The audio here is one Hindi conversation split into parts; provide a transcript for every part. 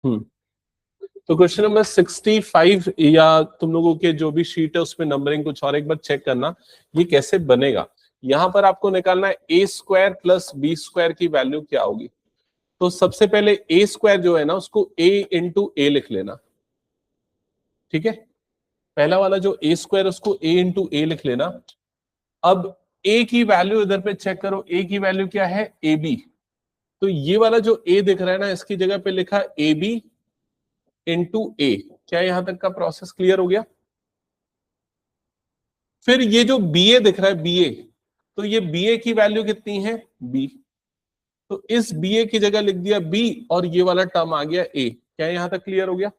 तो क्वेश्चन नंबर 65, या तुम लोगों के जो भी शीट है उसमें नंबरिंग कुछ और एक बार चेक करना ये कैसे बनेगा। यहां पर आपको निकालना है ए स्क्वायर प्लस बी स्क्वायर की वैल्यू क्या होगी। तो सबसे पहले ए स्क्वायर जो है ना उसको ए इंटू ए लिख लेना, ठीक है। पहला वाला जो ए स्क्वायर उसको ए इंटू ए लिख लेना। अब ए की वैल्यू इधर पे चेक करो, ए की वैल्यू क्या है, ए बी। तो ये वाला जो ए दिख रहा है ना इसकी जगह पे लिखा ए बी इंटू ए। क्या यहां तक का प्रोसेस क्लियर हो गया। फिर ये जो बी ए दिख रहा है बी ए, तो ये बी ए की वैल्यू कितनी है, बी। तो इस बी ए की जगह लिख दिया बी और ये वाला टर्म आ गया ए। क्या यहां तक क्लियर हो गया।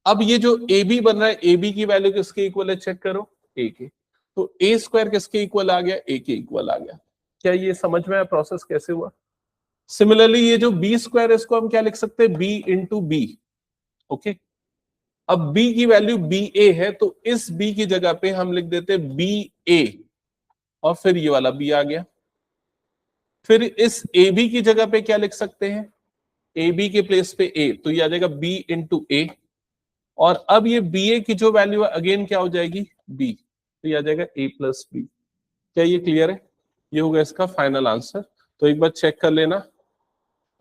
अब ये जो ए बी बन रहा है, ए बी की वैल्यू किसके इक्वल है चेक करो, ए के। तो ए स्क्वायर किसके इक्वल आ गया, ए के इक्वल आ गया। क्या ये समझ में आया प्रोसेस कैसे हुआ। सिमिलरली ये जो बी स्क्वायर है इसको हम क्या लिख सकते हैं, बी इंटू बी। ओके, अब b की वैल्यू बी ए है तो इस b की जगह पे हम लिख देते बी ए और फिर ये वाला b आ गया। फिर इस ए बी की जगह पे क्या लिख सकते हैं, ए बी के प्लेस पे a, तो ये आ जाएगा b इंटू ए। और अब ये बी ए की जो वैल्यू है अगेन क्या हो जाएगी, b, तो ये आ जाएगा a प्लस बी। क्या ये क्लियर है। ये होगा इसका फाइनल आंसर। तो एक बार चेक कर लेना,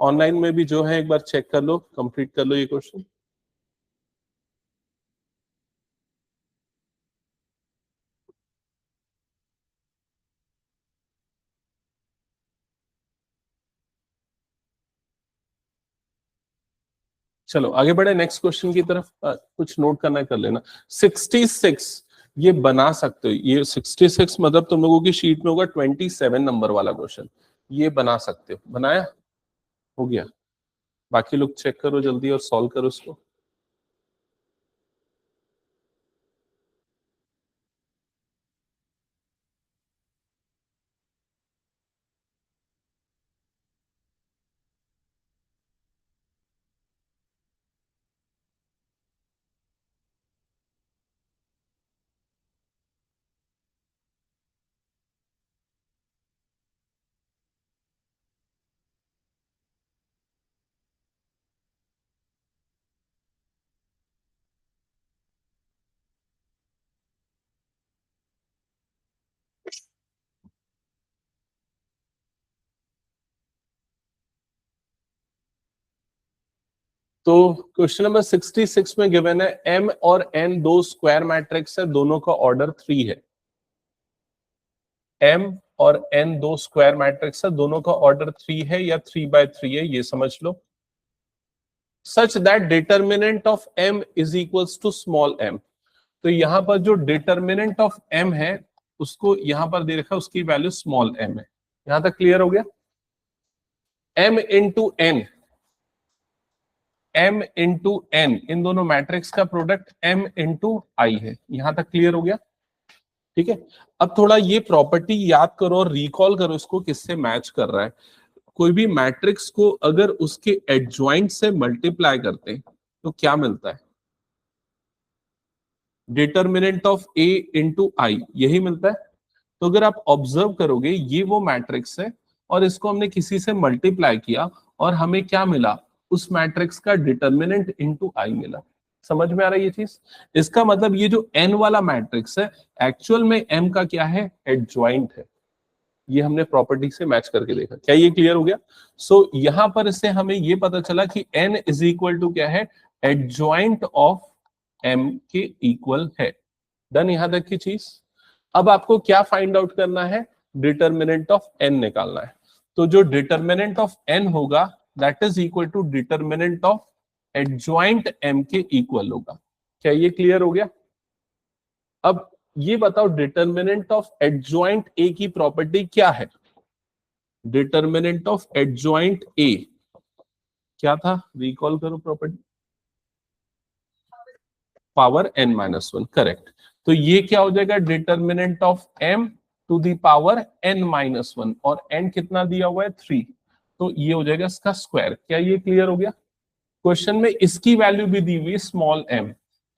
ऑनलाइन में भी जो है एक बार चेक कर लो, कंप्लीट कर लो ये क्वेश्चन। चलो आगे बढ़े नेक्स्ट क्वेश्चन की तरफ। कुछ नोट करना है कर लेना। 66 ये बना सकते हो, ये 66 मतलब तुम लोगों की शीट में होगा 27 नंबर वाला क्वेश्चन। ये बना सकते हो, बनाया हो गया। बाकी लोग चेक करो जल्दी और सॉल्व करो इसको। तो क्वेश्चन नंबर 66 में गिवन है m और n दो स्क्वायर मैट्रिक्स है, दोनों का ऑर्डर 3 है। m और n दो स्क्वायर मैट्रिक्स है, दोनों का ऑर्डर 3 है या 3/3 है, ये समझ लो। Such that determinant of m is equals to small m। तो यहां पर जो डिटर्मिनेंट ऑफ m है उसको यहां पर दे रखा है, उसकी वैल्यू स्मॉल m है। यहां तक क्लियर हो गया। m into n, m into n, इन दोनों मैट्रिक्स का प्रोडक्ट m इंटू आई है। यहां तक क्लियर हो गया, ठीक है। अब थोड़ा ये प्रॉपर्टी याद करो और रिकॉल करो इसको किससे मैच कर रहा है। कोई भी मैट्रिक्स को अगर उसके एडजॉइंट से मल्टीप्लाई करते हैं तो क्या मिलता है, डिटर्मिनेंट ऑफ a इंटू आई, यही मिलता है। तो अगर आप ऑब्जर्व करोगे ये वो मैट्रिक्स है और इसको हमने किसी से मल्टीप्लाई किया और हमें क्या मिला, उस मैट्रिक्स का डिटर्मिनेंट इंटू आई मिला। समझ में आ रहा है ये चीज। इसका मतलब ये जो n वाला मैट्रिक्स है एक्चुअल में m का क्या है, एडजॉइंट है। ये हमने प्रॉपर्टी से मैच करके देखा। क्या ये क्लियर हो गया। सो यहां पर इससे हमें ये पता चला कि n इज इक्वल टू क्या है, एडजॉइंट ऑफ m के इक्वल है। डन यहां तक की चीज। अब आपको क्या फाइंड आउट करना है, डिटर्मिनेंट ऑफ n निकालना है। तो जो डिटर्मिनेंट ऑफ n होगा that is equal to determinant of adjoint m के इक्वल होगा। क्या ये क्लियर हो गया। अब ये बताओ डिटर्मिनेंट ऑफ एडजॉइंट a की प्रॉपर्टी क्या है। डिटर्मिनेंट ऑफ एडजॉइंट a क्या था, रिकॉल करो प्रॉपर्टी, पावर n-1, करेक्ट। तो ये क्या हो जाएगा, determinant of m to the power n-1, और n कितना दिया हुआ है 3, तो ये हो जाएगा इसका स्क्वायर। क्या ये क्लियर हो गया। क्वेश्चन में इसकी वैल्यू भी दी हुई है स्मॉल m,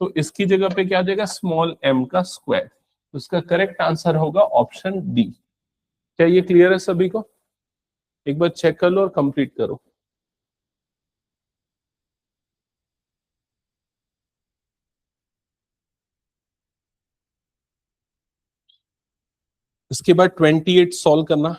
तो इसकी जगह पे क्या हो जाएगा, स्मॉल m का स्क्वायर। तो इसका करेक्ट आंसर होगा ऑप्शन डी। क्या ये क्लियर है सभी को। एक बार चेक कर लो और कंप्लीट करो। इसके बाद 28 सॉल्व करना।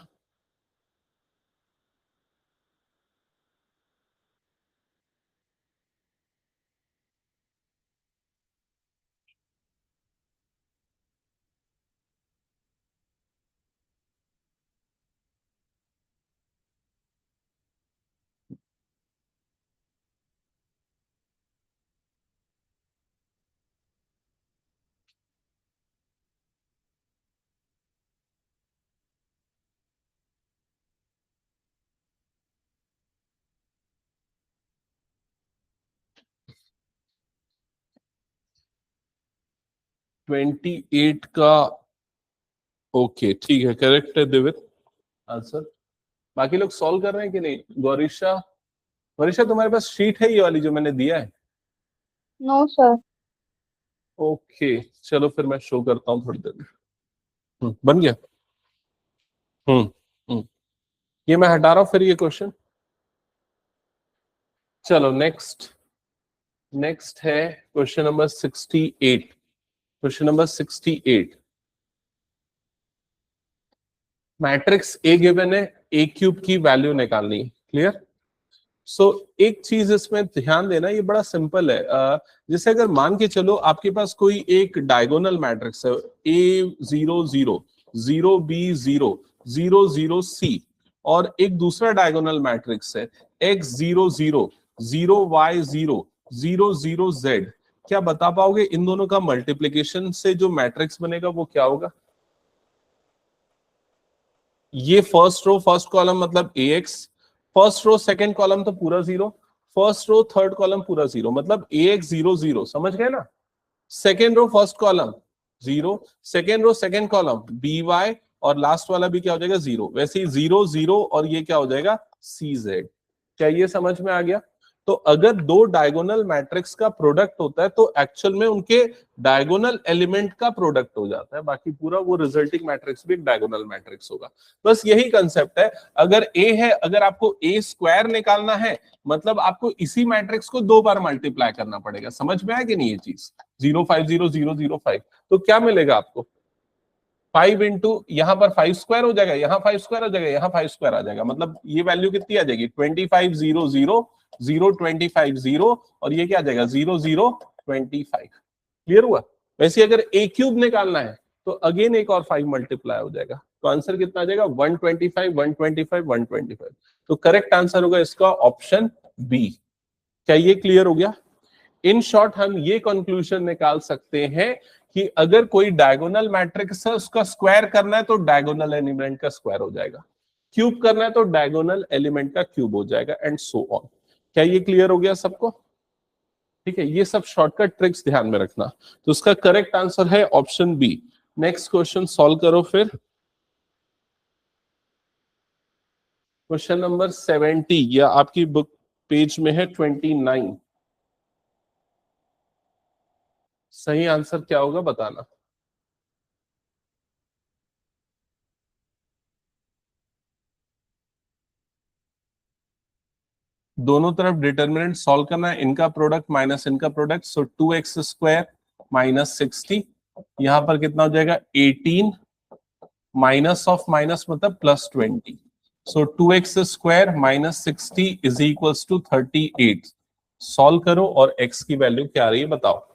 ट्वेंटी एट का ओके ठीक है, करेक्ट है दिवित आंसर। बाकी लोग सॉल्व कर रहे हैं कि नहीं? गौरीशा, गौरीशा तुम्हारे पास शीट है ये वाली जो मैंने दिया है? No sir. ओके चलो फिर मैं शो करता हूँ थोड़ी देर में। बन गया। हम्म हम्म ये मैं हटा रहा हूँ फिर ये क्वेश्चन। चलो नेक्स्ट, नेक्स्ट है question number 68। Question number 68, matrix A given है, ए क्यूब की वैल्यू निकालनी है। क्लियर? सो एक चीज इसमें ध्यान देना, ये बड़ा सिंपल है। जैसे अगर मान के चलो आपके पास कोई एक डायगोनल मैट्रिक्स है, ए 0 0 0 बी 0 0 0 सी, और एक दूसरा डायगोनल मैट्रिक्स है x 0 0 0 y 0 0 0 z। क्या बता पाओगे इन दोनों का मल्टीप्लीकेशन से जो मैट्रिक्स बनेगा वो क्या होगा? ये फर्स्ट रो फर्स्ट कॉलम मतलब ax, first row second column तो पूरा zero, first row third column पूरा जीरो, मतलब ax 0 0, समझ गए ना? Second row first column zero, second row second column by, और लास्ट वाला भी क्या हो जाएगा? जीरो। वैसे ही 0 0 और ये क्या हो जाएगा? cz। क्या ये समझ में आ गया? तो अगर दो डायगोनल मैट्रिक्स का प्रोडक्ट होता है तो एक्चुअल में उनके डायगोनल एलिमेंट का प्रोडक्ट हो जाता है, बाकी पूरा वो रिजल्टिंग मैट्रिक्स भी एक डायगोनल मैट्रिक्स होगा। बस यही कंसेप्ट है। अगर ए है, अगर आपको ए स्क्वायर निकालना है मतलब आपको इसी मैट्रिक्स को दो बार मल्टीप्लाई करना पड़ेगा। समझ में आया कि नहीं ये चीज? 0 5 0 0 0 5, तो क्या मिलेगा आपको? 5 इंटू यहाँ पर 5 स्क्वायर हो जाएगा, यहाँ 5 स्क्वायर हो जाएगा, यहाँ 5 स्क्वायर आ जाएगा, मतलब ये वैल्यू कितनी आ जाएगी? 25 0 0 0 25 0, और ये क्या आ जाएगा? 0 0 25। क्लियर हुआ? वैसे अगर ए क्यूब निकालना है तो अगेन एक और 5 मल्टीप्लाई हो जाएगा, तो आंसर कितना आ जाएगा? 125 125 125। तो करेक्ट आंसर होगा इसका ऑप्शन बी। क्या ये क्लियर हो गया? इन शॉर्ट हम ये कंक्लूजन निकाल सकते हैं कि अगर कोई डायगोनल मैट्रिक्स है उसका स्क्वायर करना है तो डायगोनल एलिमेंट का स्क्वायर हो जाएगा, क्यूब करना है तो डायगोनल एलिमेंट का क्यूब हो जाएगा, एंड सो ऑन। क्या ये क्लियर हो गया सबको? ठीक है, ये सब शॉर्टकट ट्रिक्स ध्यान में रखना। तो उसका करेक्ट आंसर है option B. Next question solve करो फिर। क्वेश्चन नंबर 70, या आपकी बुक पेज में है 29। सही आंसर क्या होगा बताना। दोनों तरफ डिटर्मिनेंट सॉल्व करना है, इनका प्रोडक्ट माइनस इनका product, so 2x square minus 60, यहां पर कितना हो जाएगा? 18 माइनस ऑफ माइनस मतलब plus 20, so 2x square minus 60 is equals to 38। Solve करो और x की वैल्यू क्या आ रही है बताओ।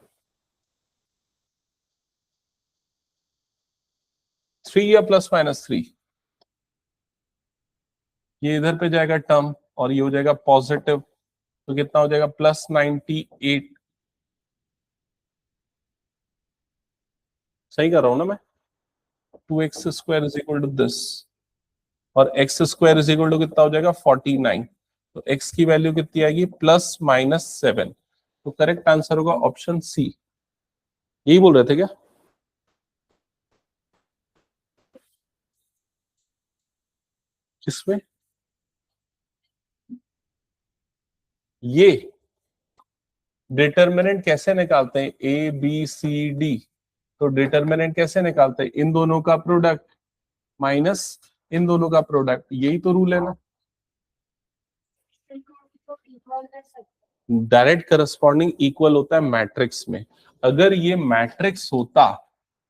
3 या प्लस माइनस 3? ये इधर पे जाएगा टर्म और ये हो जाएगा पॉजिटिव, तो कितना हो जाएगा? प्लस 98। सही कर रहा हूं ना मैं? 2x square is equal to this, और X square is equal to कितना हो जाएगा? 49। तो एक्स की वैल्यू कितनी आएगी? Plus minus 7। तो करेक्ट आंसर होगा ऑप्शन सी। यही बोल रहे थे क्या? किसमें? ये डिटर्मिनेंट कैसे निकालते हैं? ए बी सी डी, तो डिटर्मिनेंट कैसे निकालते हैं? इन दोनों का प्रोडक्ट माइनस इन दोनों का प्रोडक्ट, यही तो रूल है ना। डायरेक्ट करस्पॉन्डिंग इक्वल होता है मैट्रिक्स में। अगर ये मैट्रिक्स होता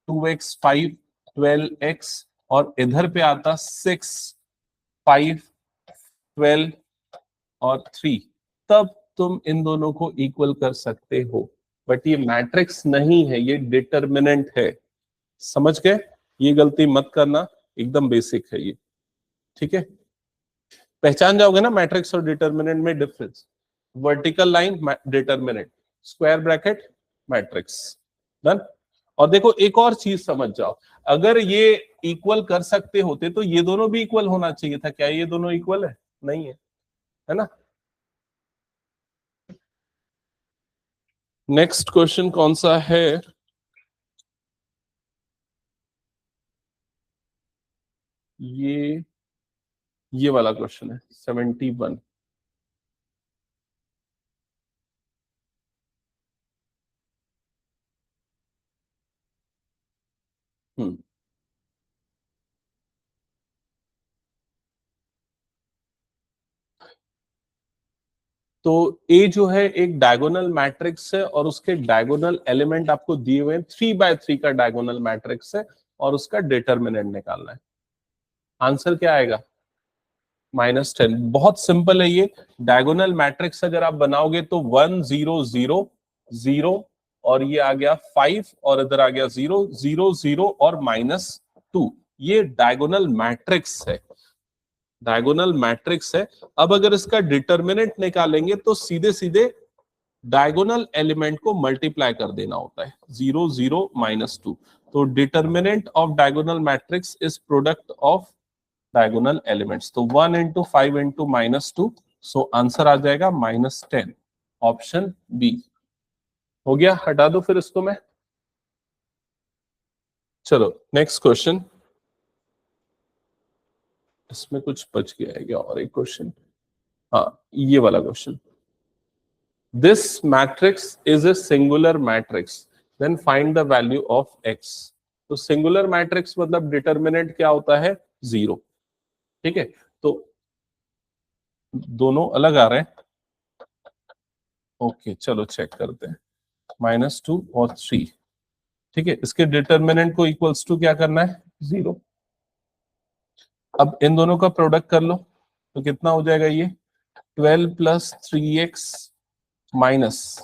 2x 5 12x और इधर पे आता 6, 5, 12 और 3, तब तुम इन दोनों को इक्वल कर सकते हो। बट ये मैट्रिक्स नहीं है, ये डिटरमिनेंट है। समझ गए? ये गलती मत करना, एकदम बेसिक है ये। ठीक है, पहचान जाओगे ना मैट्रिक्स और डिटरमिनेंट में difference. Vertical line determinant, square bracket matrix. Done. और देखो एक और चीज समझ जाओ, अगर ये इक्वल कर सकते होते तो ये दोनों भी इक्वल होना चाहिए था। क्या ये दोनों इक्वल है? नहीं है, है ना। नेक्स्ट क्वेश्चन कौन सा है? ये वाला क्वेश्चन है 71। हम्म तो ए जो है एक डायगोनल मैट्रिक्स है और उसके डायगोनल एलिमेंट आपको दिए हुए हैं, 3x3 का डायगोनल मैट्रिक्स है और उसका डिटरमिनेंट निकालना है। आंसर क्या आएगा? -10। बहुत सिंपल है ये। डायगोनल मैट्रिक्स अगर आप बनाओगे तो 1 0 0 0 और ये आ गया 5 और इधर आ गया 0 0 0 और -2। ये डायगोनल मैट्रिक्स है, डायगोनल मैट्रिक्स है। अब अगर इसका डिटरमिनेंट निकालेंगे तो सीधे सीधे डायगोनल एलिमेंट को मल्टीप्लाई कर देना होता है, 0 0 -2। तो determinant of diagonal matrix is product of diagonal elements. तो 1 इंटू 5 इंटू -2, सो आंसर आ जाएगा -10, ऑप्शन बी। हो गया, हटा दो फिर इसको मैं। चलो नेक्स्ट क्वेश्चन। इसमें कुछ बच गया है क्या? और एक क्वेश्चन, हाँ ये वाला question. This matrix is a singular matrix, then find the value of x। तो सिंगुलर मैट्रिक्स मतलब डिटरमिनेंट क्या होता है? 0। ठीक है, तो दोनों अलग आ रहे हैं। ओके चलो चेक करते हैं। -2 और 3। ठीक है, इसके डिटरमिनेंट को इक्वल्स टू क्या करना है? 0। अब इन दोनों का प्रोडक्ट कर लो तो कितना हो जाएगा? ये 12 प्लस 3x माइनस,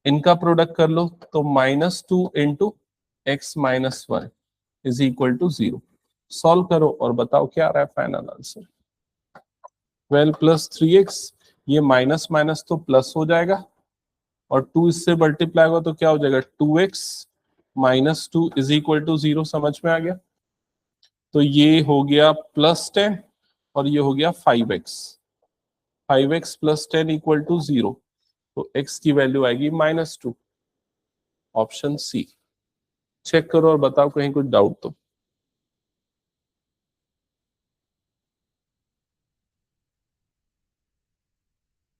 इनका प्रोडक्ट कर लो तो -2 into x minus 1 is equal to 0। Solve करो और बताओ क्या आ रहा है फाइनल आंसर। 12 प्लस 3x, ये माइनस माइनस तो प्लस हो जाएगा और 2 इससे मल्टीप्लाई होगा तो क्या हो जाएगा? 2x minus 2 is equal to 0। समझ में आ गया? तो ये हो गया +10 और ये हो गया 5x। 5x plus 10 equal to 0, तो x की वैल्यू आएगी -2, ऑप्शन सी। चेक करो और बताओ कहीं कुछ डाउट तो।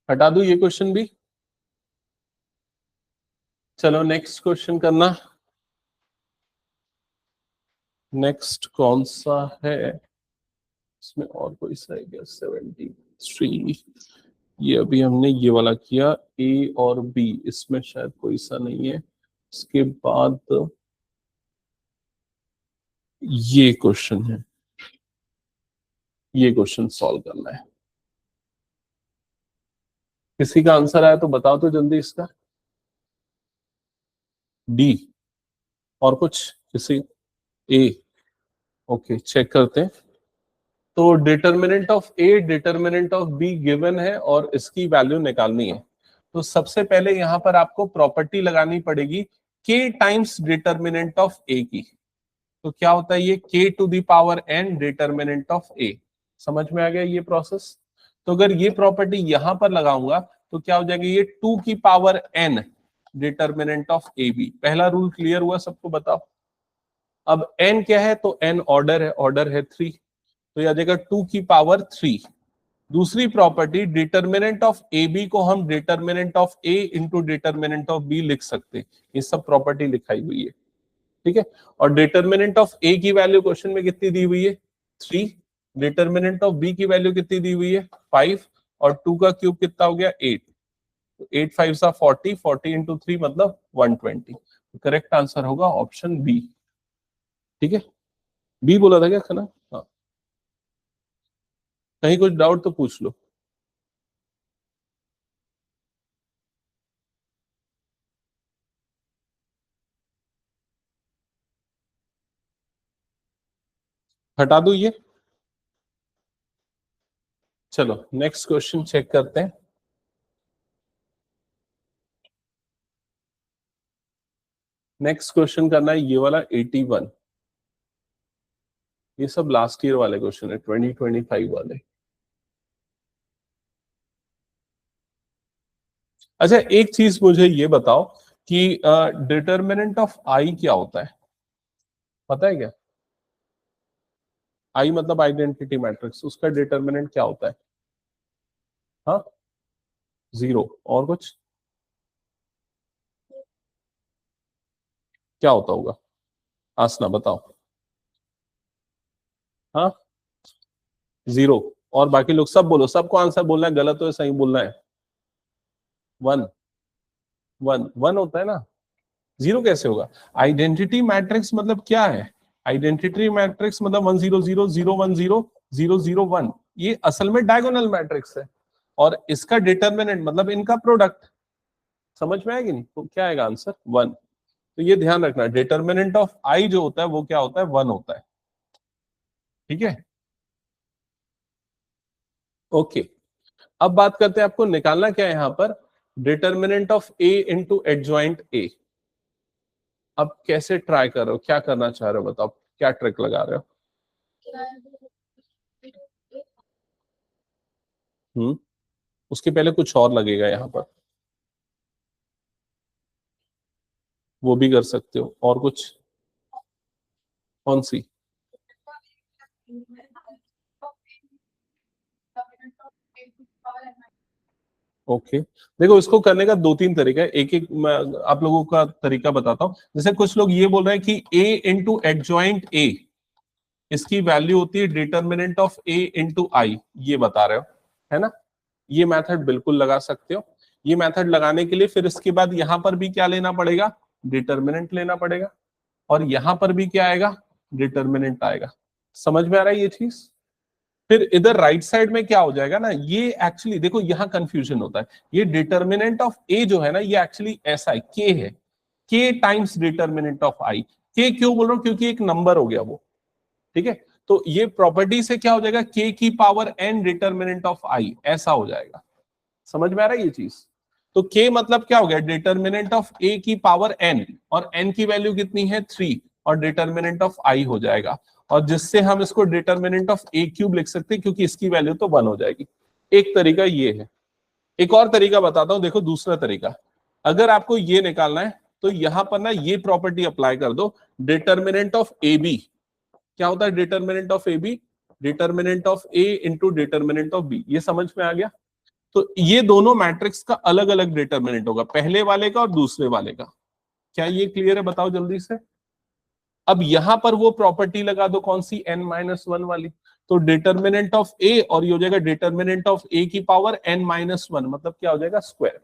हटा दूं ये क्वेश्चन भी? चलो नेक्स्ट क्वेश्चन करना। नेक्स्ट कौन सा है? इसमें और कोई सा है क्या? 73। ये अभी हमने ये वाला किया, ए और बी, इसमें शायद कोई सा नहीं है। इसके बाद ये क्वेश्चन है, ये क्वेश्चन सॉल्व करना है। किसी का आंसर आया तो बताओ तो जल्दी इसका। डी, और कुछ किसी? ए। ओके चेक करते हैं। तो determinant of A determinant of be given है और इसकी वैल्यू निकालनी है। तो सबसे पहले यहां पर आपको प्रॉपर्टी लगानी पड़ेगी के टाइम्स डिटर्मिनेंट ऑफ ए की। तो क्या होता है ये? K to the power N determinant of A. समझ में आ गया ये प्रोसेस? तो अगर ये प्रॉपर्टी यहां पर लगाऊंगा तो क्या हो जाएगा? ये 2 की power N determinant of A B. पहला रूल क्लियर हुआ सबको? बताओ। अब एन क्या है? तो एन ऑर्डर है, ऑर्डर है 3, तो यह आ जाएगा 2 की पावर 3। दूसरी property determinant of A B को हम determinant of A into determinant of B लिख सकते हैं। ये सब प्रॉपर्टी लिखाई हुई है। ठीक है, और डिटर्मिनेंट ऑफ ए की वैल्यू क्वेश्चन में कितनी दी हुई है? 3। डिटर्मिनेंट ऑफ बी की वैल्यू कितनी दी हुई है? 5। और 2 का क्यूब कितना हो गया? 8। तो 8 5 सा 40, 40 इंटू 3 मतलब 120। करेक्ट आंसर होगा ऑप्शन बी। ठीक है, बी बोला था क्या खाना? हाँ, कहीं कुछ डाउट तो पूछ लो। हटा दो ये। चलो नेक्स्ट क्वेश्चन चेक करते हैं। नेक्स्ट क्वेश्चन करना है ये वाला 81। ये सब लास्ट ईयर वाले क्वेश्चन है, 2025 वाले। अच्छा एक चीज मुझे ये बताओ कि डिटर्मिनेंट ऑफ आई क्या होता है, पता है क्या? आई मतलब आइडेंटिटी मैट्रिक्स, उसका डिटर्मिनेंट क्या होता है? हाँ, जीरो। और कुछ क्या होता होगा? आसना बताओ। हाँ, जीरो। और बाकी लोग सब बोलो, सबको आंसर बोलना है, गलत हो या सही बोलना है। वन। वन वन होता है ना, जीरो कैसे होगा? आइडेंटिटी मैट्रिक्स मतलब क्या है? आइडेंटिटी मैट्रिक्स मतलब 100 0 1 0 0 0 1, ये असल में डायगोनल मैट्रिक्स है। और इसका डिटर्मिनेंट मतलब इनका प्रोडक्ट। समझ में आएगी नहीं तो क्या आएगा आंसर? वन। तो ये ध्यान रखना, डिटर्मिनेंट ऑफ आई जो होता है वो क्या होता है? वन होता है। ठीक है, ओके। अब बात करते हैं आपको निकालना क्या है यहां पर, determinant of A into adjoint A. अब कैसे ट्राई कर रहे हो, क्या करना चाह रहे हो बताओ, क्या ट्रिक लगा रहे हो? उसके पहले कुछ और लगेगा यहां पर, वो भी कर सकते हो। और कुछ? कौन सी? ओके, देखो इसको करने का दो तीन तरीका है, एक एक मैं आप लोगों का तरीका बताता हूं। जैसे कुछ लोग ये बोल रहे हैं कि a इंटू एडजॉइंट ए, इसकी वैल्यू होती है डिटर्मिनेंट ऑफ ए इंटू आई, ये बता रहे हो, है ना? ये मेथड बिल्कुल लगा सकते हो। ये मेथड लगाने के लिए फिर इसके बाद यहां पर भी क्या लेना पड़ेगा? डिटर्मिनेंट लेना पड़ेगा। और यहां पर भी क्या आएगा? डिटर्मिनेंट आएगा। समझ में आ रहा है ये चीज? फिर इधर राइट साइड में क्या हो जाएगा ना, ये एक्चुअली देखो यहां कंफ्यूजन होता है। ये डिटर्मिनेंट ऑफ ए जो है ना, ये एक्चुअली ऐसा है, के है, के टाइम्स डिटर्मिनेंट ऑफ आई। के क्यों बोल रहा हूं? क्योंकि एक नंबर हो गया वो। ठीक है, तो ये प्रॉपर्टी से क्या हो जाएगा, के की पावर एन डिटर्मिनेंट ऑफ आई, ऐसा हो जाएगा। समझ में आ रहा है ये चीज? तो के मतलब क्या हो गया, डिटर्मिनेंट ऑफ ए की पावर एन, और एन की वैल्यू कितनी है? 3, और डिटर्मिनेंट ऑफ आई हो जाएगा। और जिससे हम इसको डिटर्मिनेंट ऑफ ए क्यूब लिख सकते हैं, क्योंकि इसकी वैल्यू तो 1 हो जाएगी। एक तरीका ये है। एक और तरीका बताता हूं, देखो दूसरा तरीका। अगर आपको ये निकालना है तो यहां पर ना ये प्रॉपर्टी अप्लाई कर दो, डिटर्मिनेंट ऑफ ए बी। क्या होता है determinant of A B? Determinant of A into determinant of B. ये समझ में आ गया? तो ये दोनों मैट्रिक्स का अलग अलग डिटर्मिनेंट होगा, पहले वाले का और दूसरे वाले का। क्या ये क्लियर है? बताओ जल्दी से। अब यहां पर वो प्रॉपर्टी लगा दो, कौन सी? n-1 वाली। तो डिटर्मिनेंट ऑफ ए, और ये हो जाएगा डिटर्मिनेंट ऑफ ए की पावर n-1, मतलब क्या हो जाएगा? स्क्वायर।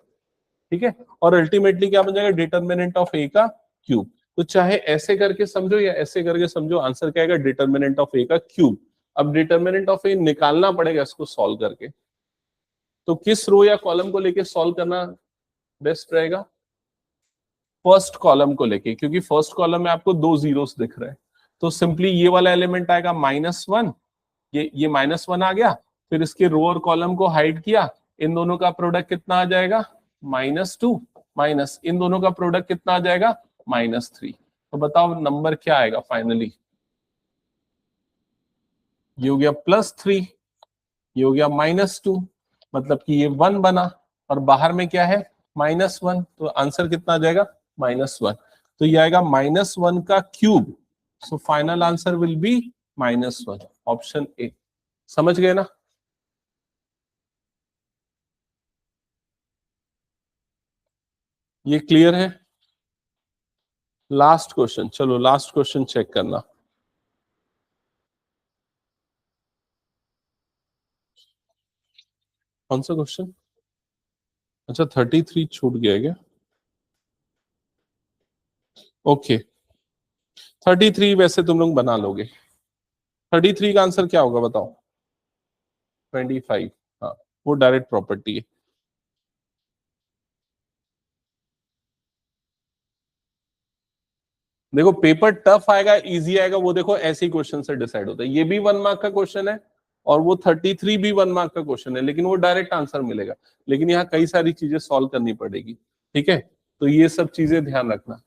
ठीक है, और अल्टीमेटली क्या बन जाएगा? डिटर्मिनेंट ऑफ ए का क्यूब। तो चाहे ऐसे करके समझो या ऐसे करके समझो, आंसर क्या आएगा? डिटर्मिनेंट ऑफ ए का क्यूब। अब डिटर्मिनेंट ऑफ ए निकालना पड़ेगा इसको सॉल्व करके। तो किस रो या कॉलम को लेके सॉल्व करना बेस्ट रहेगा? फर्स्ट कॉलम को लेके, क्योंकि फर्स्ट कॉलम में आपको दो जीरोस दिख रहे हैं। तो सिंपली ये वाला एलिमेंट आएगा -1, ये -1 आ गया। फिर इसके रो और कॉलम को हाइड किया, इन दोनों का प्रोडक्ट कितना आ जाएगा? -2, माइनस इन दोनों का प्रोडक्ट कितना आ जाएगा? -3। तो बताओ नंबर क्या आएगा फाइनली? ये हो गया +3, ये हो गया -2, मतलब कि ये 1 बना। और बाहर में क्या है? -1, तो आंसर कितना आ जाएगा? -1। तो ये आएगा -1 का cube. So final answer will be -1, option A. समझ गए ना? ये क्लियर है? लास्ट क्वेश्चन, चलो लास्ट क्वेश्चन चेक करना। कौन सा क्वेश्चन? अच्छा 33 छूट गया क्या? ओके, 33 वैसे तुम लोग बना लोगे। 33 का आंसर क्या होगा बताओ? 25। हाँ, वो डायरेक्ट प्रॉपर्टी है। देखो पेपर टफ आएगा इजी आएगा वो देखो ऐसे ही क्वेश्चन से डिसाइड होता है। ये भी 1 मार्क का क्वेश्चन है और वो 33 भी 1 मार्क का क्वेश्चन है, लेकिन वो डायरेक्ट आंसर मिलेगा। लेकिन यहाँ कई सारी चीजें सॉल्व करनी पड़ेगी, ठीक है? तो ये सब चीजें ध्यान रखना।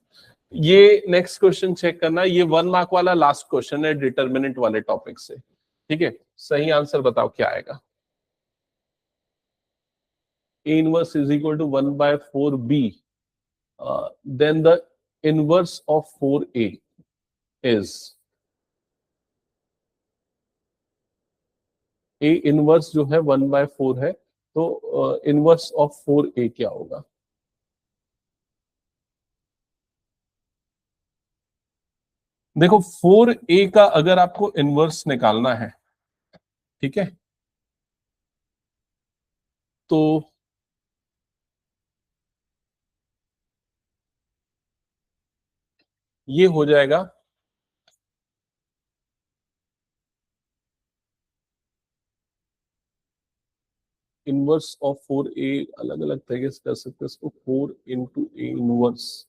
ये नेक्स्ट क्वेश्चन चेक करना, ये 1 मार्क वाला लास्ट क्वेश्चन है डिटर्मिनेंट वाले टॉपिक से, ठीक है? सही आंसर बताओ क्या आएगा? A inverse is equal to 1 by 4b. Then the inverse of 4a is A inverse जो है 1 by 4 है, तो इनवर्स ऑफ 4a क्या होगा? देखो 4a का अगर आपको इनवर्स निकालना है, ठीक है, तो ये हो जाएगा इनवर्स ऑफ 4a। अलग अलग तरीके से कर सकते हैं इसको, 4 into A inverse,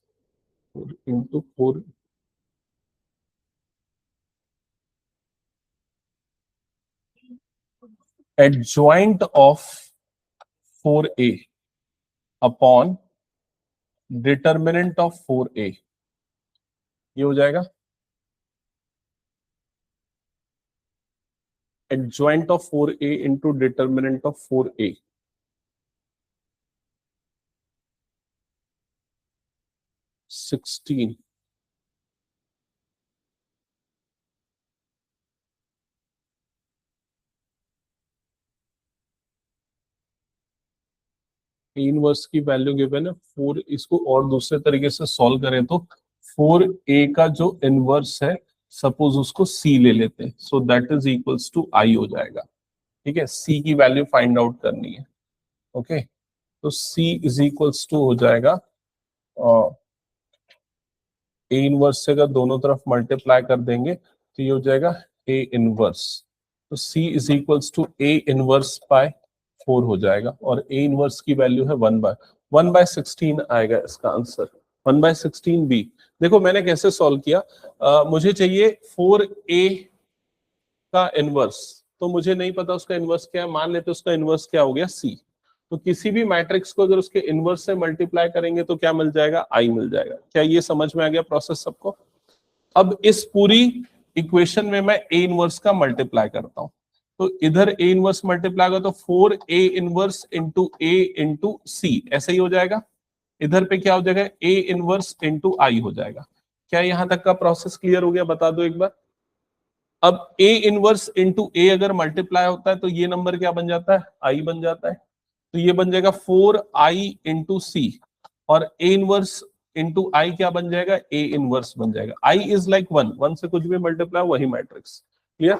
4 into 4 adjoint of 4a upon determinant of 4a, ये हो जाएगा adjoint of 4a into determinant of 4a। 16 inverse की वैल्यू गिवन है 4। इसको और दूसरे तरीके से सॉल्व करें तो 4a का जो इनवर्स है, सपोज उसको c ले लेते हैं, so that is equals to i हो जाएगा, ठीक है? c की वैल्यू फाइंड आउट करनी है, ओके? तो c इज इक्वल्स टू हो जाएगा ए इनवर्स से अगर दोनों तरफ मल्टीप्लाई कर देंगे तो ये हो जाएगा ए इनवर्स। तो c is equals to A inverse by 4 हो जाएगा, और ए इनवर्स की वैल्यू है 1/16 आएगा इसका आंसर, 1/16 बी। देखो मैंने कैसे सॉल्व किया, मुझे चाहिए 4a का इनवर्स, तो मुझे नहीं पता उसका इनवर्स क्या है, मान लेते उसका इनवर्स क्या हो गया c। तो किसी भी मैट्रिक्स को अगर उसके इनवर्स से मल्टीप्लाई करेंगे तो क्या मिल जाएगा? i मिल जाएगा। क्या ये समझ में आ गया प्रोसेस सबको? अब इस पूरी इक्वेशन में मैं a इनवर्स का मल्टीप्लाई करता हूं, तो इधर a इनवर्स मल्टीप्लाई होगा तो 4a inverse into a into C, ऐसा ही हो जाएगा। इधर पे क्या हो जाएगा? a इनवर्स इंटू i हो जाएगा। क्या यहां तक का प्रोसेस क्लियर हो गया? बता दो एक बार। अब a इनवर्स इंटू a अगर मल्टीप्लाई होता है तो ये नंबर क्या बन जाता है? i बन जाता है। तो ये बन जाएगा 4i इंटू सी, और a इनवर्स इंटू आई क्या बन जाएगा? a इनवर्स बन जाएगा। i इज लाइक 1, 1 से कुछ भी मल्टीप्लाई वही मैट्रिक्स। क्लियर?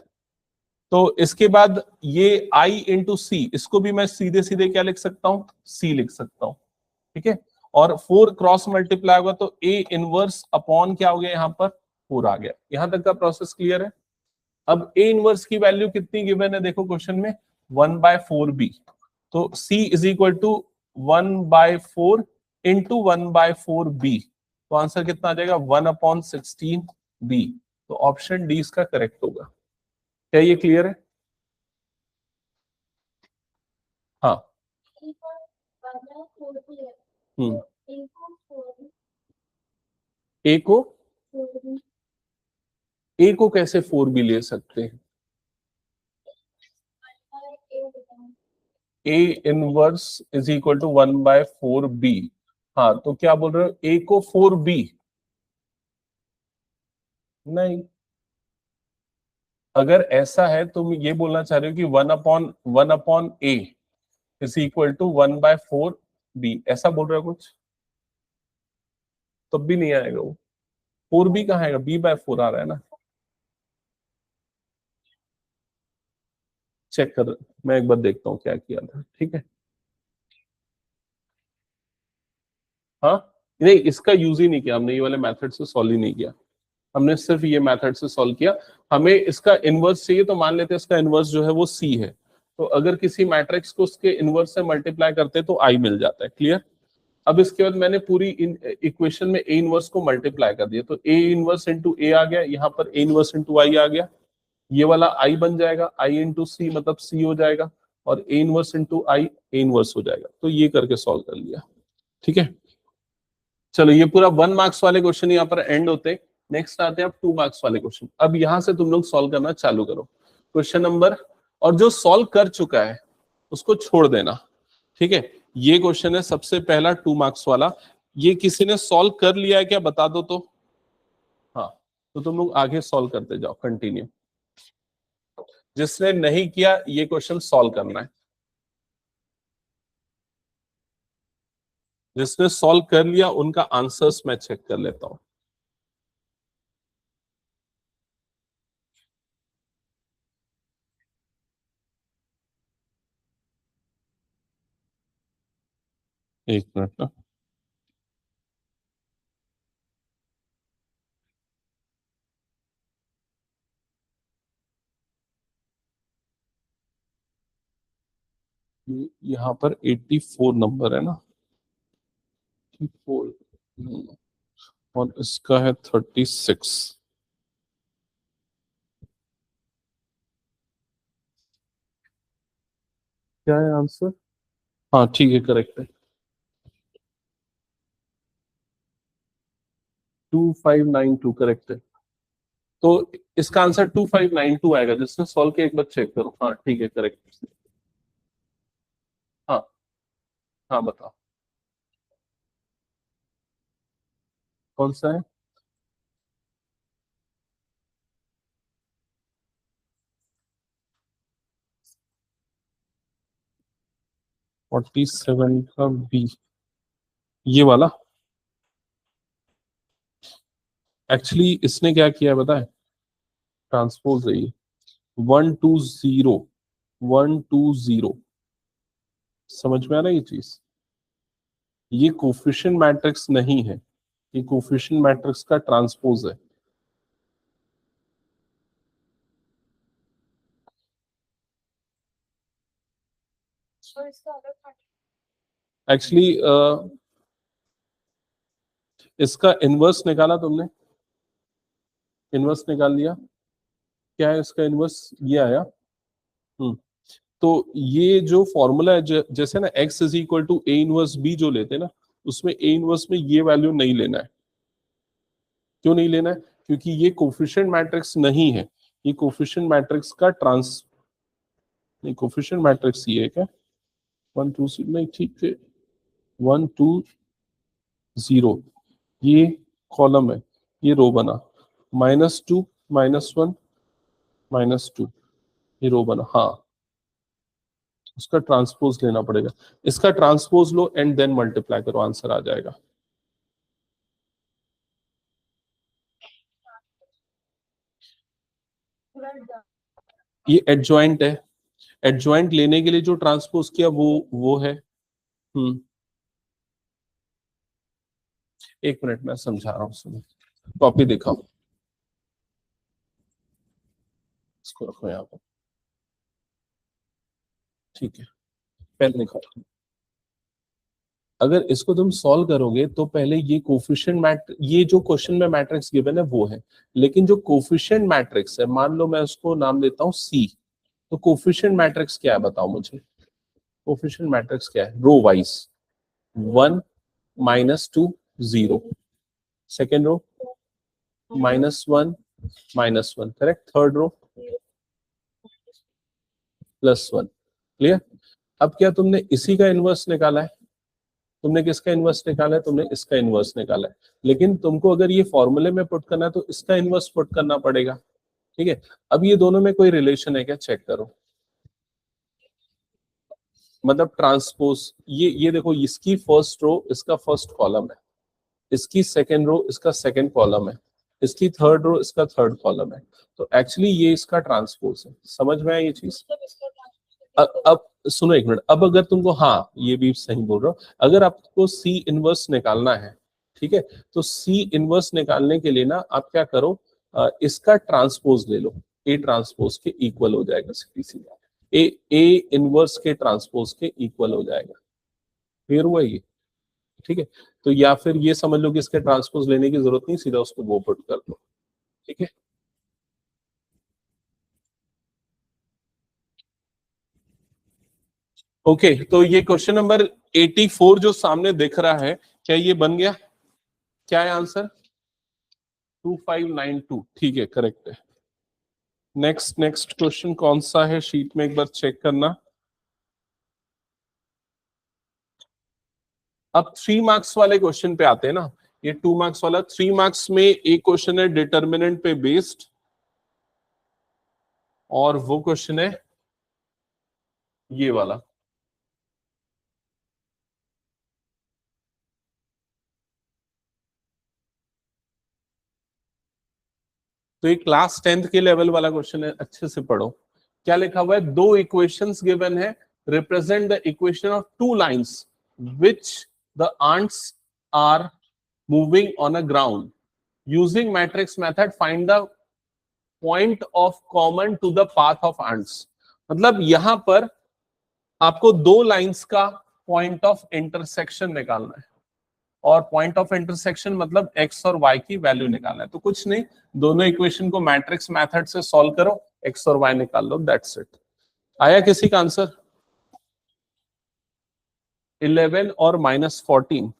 तो इसके बाद ये i इंटू सी, इसको भी मैं सीधे सीधे क्या लिख सकता हूं? c लिख सकता हूं, ठीक है? और 4 क्रॉस मल्टीप्लाई होगा तो a इनवर्स अपॉन क्या हो गया यहाँ पर? 4 आ गया। यहां तक का प्रोसेस क्लियर है? अब a इनवर्स की वैल्यू कितनी गिवन है देखो क्वेश्चन में? 1/4b। तो c is equal to 1/4 into 1/4b, तो आंसर कितना आ जाएगा? 1/16b। तो ऑप्शन डी इसका करेक्ट होगा। क्या ये क्लियर है? हाँ। हम्म। ए को ए को कैसे 4b ले सकते हैं? A inverse is equal to 1/4b। हाँ, तो क्या बोल रहे हो? ए को 4b? नहीं, अगर ऐसा है तो ये बोलना चाह रहे हो कि 1/1 ए इज इक्वल टू 1/4b, ऐसा बोल रहे हो कुछ? तब भी नहीं आएगा वो। 4b कहाँ आएगा? b/4 आ रहा है ना। चेक कर, मैं एक बार देखता हूँ क्या किया था, ठीक है? हाँ, नहीं इसका यूज ही नहीं किया हमने, ये वाले मेथड से सॉल्व ही नहीं किया। हमने सिर्फ ये मेथड से सॉल्व किया। हमें इसका इनवर्स चाहिए, तो मान लेते हैं इसका इनवर्स जो है वो सी है, तो अगर किसी मैट्रिक्स को उसके इनवर्स से मल्टीप्लाई करते तो आई मिल जाता है। क्लियर? अब इसके बाद मैंने पूरी इक्वेशन में ए इनवर्स को मल्टीप्लाई कर दिया, तो ए इनवर्स इंटू ए आ गया, यहाँ पर ए इनवर्स इंटू आई आ गया, ये वाला आई बन जाएगा, आई इंटू सी मतलब सी हो जाएगा, और ए inverse into I A inverse हो जाएगा। तो ये करके सॉल्व कर लिया। ठीक है, चलो ये पूरा 1 मार्क्स वाले क्वेश्चन यहाँ पर एंड होते। नेक्स्ट आते हैं अब 2 मार्क्स वाले क्वेश्चन। अब यहां से तुम लोग सॉल्व करना चालू करो क्वेश्चन नंबर, और जो सॉल्व कर चुका है उसको छोड़ देना। ठीक है, ये क्वेश्चन है सबसे पहला 2 मार्क्स वाला। ये किसी ने सॉल्व कर लिया है क्या, बता दो तो। हाँ, तो तुम लोग आगे सॉल्व करते जाओ, कंटिन्यू। जिसने नहीं किया ये क्वेश्चन सॉल्व करना है, जिसने सॉल्व कर लिया उनका आंसर्स मैं चेक कर लेता हूं। एक मिनट ना, यहाँ पर 84 नंबर है ना, 84, और इसका है 36। क्या है आंसर? हाँ ठीक है, करेक्ट है, 2592 करेक्ट है। तो इसका आंसर 2592 आएगा। जिसने सॉल्व किया एक बार चेक करो। हाँ ठीक है, करेक्ट। हाँ हाँ बताओ कौन सा है। 47 का बी, ये वाला। एक्चुअली इसने क्या किया है बताए, ट्रांसपोज है ये, 120 120। समझ में आ रहा है ये चीज? ये कोफिशिएंट मैट्रिक्स नहीं है, ये कोफिशिएंट मैट्रिक्स का ट्रांसपोज है। एक्चुअली इसका इनवर्स निकाला तुमने, इनवर्स निकाल लिया, क्या है इसका इनवर्स, ये आया। तो ये जो फॉर्मूला है, जैसे ना x is equal to A inverse B जो लेते हैं ना, उसमें ए इनवर्स में ये वैल्यू नहीं लेना है। क्यों नहीं लेना है? क्योंकि ये कोफिशिएंट मैट्रिक्स नहीं है, ये कोफिशिएंट मैट्रिक्स का नहीं, कोफिशिएंट मैट्रिक्स ये है क्या, 1 2 नहीं, ठीक है, 1 2 0, ये कॉलम है, ये रो बना, -2 -1 -2, ये रो बना। हाँ, उसका ट्रांसपोज लेना पड़ेगा। इसका ट्रांसपोज लो एंड देन मल्टीप्लाई करो, आंसर आ जाएगा। ये एडजॉइंट है, एडजॉइंट लेने के लिए जो ट्रांसपोज किया वो है। एक मिनट मैं समझा रहा हूँ, सुनो, कॉपी दिखाओ, इसको रखो यहाँ पर। ठीक है, पेन निकालो। अगर इसको तुम सॉल्व करोगे तो पहले ये कोफिशिएंट ये जो क्वेश्चन में मैट्रिक्स गिवन है वो है, लेकिन जो कोफिशिएंट मैट्रिक्स है, मान लो मैं उसको नाम देता हूँ सी, तो कोफिशिएंट मैट्रिक्स क्या है बताओ मुझे। कोफिशिएंट मैट्रिक्स क्या है, row wise, 1 -2 0, second row -1 -1, correct, third row +1। Clear? अब क्या तुमने इसी का इनवर्स निकाला है, तुमने किसका इनवर्स निकाला है, तुमने इसका इनवर्स निकाला है, लेकिन तुमको अगर ये फॉर्मूले में पुट करना है तो इसका इनवर्स पुट करना पड़ेगा। ठीक है, अब ये दोनों में कोई रिलेशन है क्या, चेक करो। मतलब ट्रांसपोज, ये देखो, इसकी फर्स्ट रो इसका फर्स्ट कॉलम है, इसकी सेकेंड रो इसका सेकेंड कॉलम है, इसकी थर्ड रो इसका थर्ड कॉलम है, तो एक्चुअली ये इसका ट्रांसपोज है। समझ में आया ये चीज? अब सुनो एक मिनट, अब अगर तुमको, हाँ ये भी सही बोल रहा हूँ, अगर आपको सी इनवर्स निकालना है, ठीक है, तो सी इनवर्स निकालने के लिए ना आप क्या करो, इसका ट्रांसपोज ले लो, ए ट्रांसपोज के इक्वल हो जाएगा, सीधी सीधा ए इनवर्स के ट्रांसपोज के इक्वल हो जाएगा। क्लियर हुआ ये? ठीक है, तो या फिर ये समझ लो कि इसके ट्रांसपोज लेने की जरूरत नहीं, सीधा उसको वो पुट कर दो। ठीक है, ओके तो ये क्वेश्चन नंबर 84 जो सामने दिख रहा है, क्या ये बन गया? क्या है आंसर? 2592, ठीक है, करेक्ट है। नेक्स्ट नेक्स्ट क्वेश्चन कौन सा है शीट में, एक बार चेक करना। अब 3 मार्क्स वाले क्वेश्चन पे आते हैं ना, ये 2 मार्क्स वाला। 3 मार्क्स में एक क्वेश्चन है डिटर्मिनेंट पे बेस्ड, और वो क्वेश्चन है ये वाला। तो ये क्लास 10th के लेवल वाला क्वेश्चन है, अच्छे से पढ़ो। क्या लिखा हुआ है? दो इक्वेशंस गिवन है, represent the equation of two lines which the ants are moving on a ground using matrix method, find the point of common to the path of ants. मतलब यहां पर आपको दो लाइंस का पॉइंट ऑफ इंटरसेक्शन निकालना है, और पॉइंट ऑफ इंटरसेक्शन मतलब एक्स और वाई की वैल्यू निकालना है। तो कुछ नहीं, दोनों इक्वेशन को मैट्रिक्स मेथड से सॉल्व करो, एक्स और वाई निकाल लो, दैट्स इट। आया किसी का आंसर? 11 और -14,